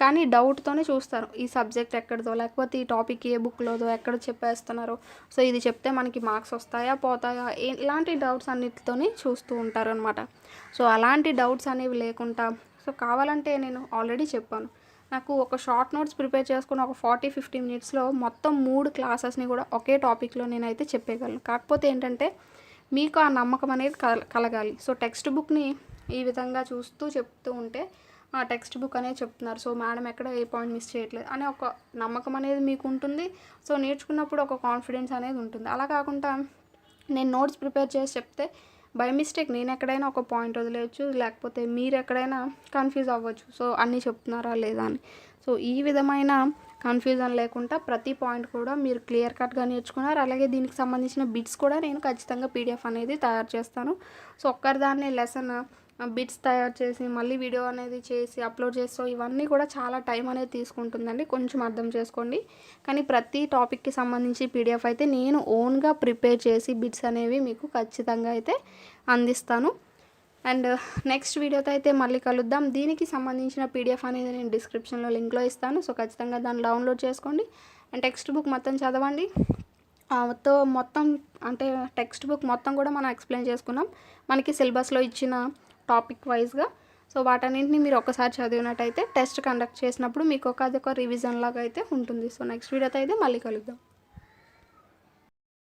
Speaker 1: కానీ డౌట్తోనే చూస్తారు. ఈ సబ్జెక్ట్ ఎక్కడిదో, లేకపోతే ఈ టాపిక్ ఏ బుక్లోదో ఎక్కడ చెప్పేస్తున్నారో, సో ఇది చెప్తే మనకి మార్క్స్ వస్తాయా పోతాయా, ఇలాంటి డౌట్స్ అన్నిటితోనే చూస్తూ ఉంటారు అనమాట. సో అలాంటి డౌట్స్ అనేవి లేకుండా, సో కావాలంటే నేను ఆల్రెడీ చెప్పాను, నాకు ఒక షార్ట్ నోట్స్ ప్రిపేర్ చేసుకుని ఒక 40-50 మినిట్స్లో మొత్తం 3 క్లాసెస్ని కూడా ఒకే టాపిక్లో నేనైతే చెప్పగలను. కాకపోతే ఏంటంటే మీకు ఆ నమ్మకం అనేది కలగాలి. సో టెక్స్ట్ బుక్ని ఈ విధంగా చూస్తూ చెప్తూ ఉంటే ఆ టెక్స్ట్ బుక్ అనేది చెప్తున్నారు, సో మేడం ఎక్కడ ఏ పాయింట్ మిస్ చేయట్లేదు అనే ఒక నమ్మకం అనేది మీకు ఉంటుంది. సో నేర్చుకున్నప్పుడు ఒక కాన్ఫిడెన్స్ అనేది ఉంటుంది. అలా కాకుండా నేను నోట్స్ ప్రిపేర్ చేసి చెప్తే బై మిస్టేక్ నేను ఎక్కడైనా ఒక పాయింట్ వదిలేయచ్చు, లేకపోతే మీరు ఎక్కడైనా కన్ఫ్యూజ్ అవ్వచ్చు, సో అన్నీ చెప్తున్నారా లేదా అని. సో ఈ విధమైన కన్ఫ్యూజన్ లేకుండా ప్రతి పాయింట్ కూడా మీరు క్లియర్ కట్గా నేర్చుకున్నారు. అలాగే దీనికి సంబంధించిన బిట్స్ కూడా నేను ఖచ్చితంగా పీడిఎఫ్ అనేది తయారు చేస్తాను. సో ఒక్కరిదాన్ని లెసన్ బిట్స్ తయారు చేసి మళ్ళీ వీడియో అనేది చేసి అప్లోడ్ చేసి, సో ఇవన్నీ కూడా చాలా టైం అనేది తీసుకుంటుందండి, కొంచెం అర్థం చేసుకోండి. కానీ ప్రతి టాపిక్కి సంబంధించి పీడిఎఫ్ అయితే నేను ఓన్గా ప్రిపేర్ చేసి బిట్స్ అనేవి మీకు ఖచ్చితంగా అయితే అందిస్తాను. అండ్ నెక్స్ట్ వీడియోతో అయితే మళ్ళీ కలుద్దాం. దీనికి సంబంధించిన పీడిఎఫ్ అనేది నేను డిస్క్రిప్షన్లో లింక్లో ఇస్తాను. సో ఖచ్చితంగా దాన్ని డౌన్లోడ్ చేసుకోండి అండ్ టెక్స్ట్ బుక్ మొత్తం చదవండి. మొత్తం అంటే టెక్స్ట్ బుక్ మొత్తం కూడా మనం ఎక్స్ప్లెయిన్ చేసుకున్నాం మనకి సిలబస్లో ఇచ్చిన టాపిక్ వైజ్గా. సో వాటన్నింటినీ మీరు ఒకసారి చదివినట్టయితే టెస్ట్ కండక్ట్ చేసినప్పుడు మీకు అదొక రివిజన్ లాగా అయితే ఉంటుంది. సో నెక్స్ట్ వీడియోతో అయితే మళ్ళీ కలుద్దాం.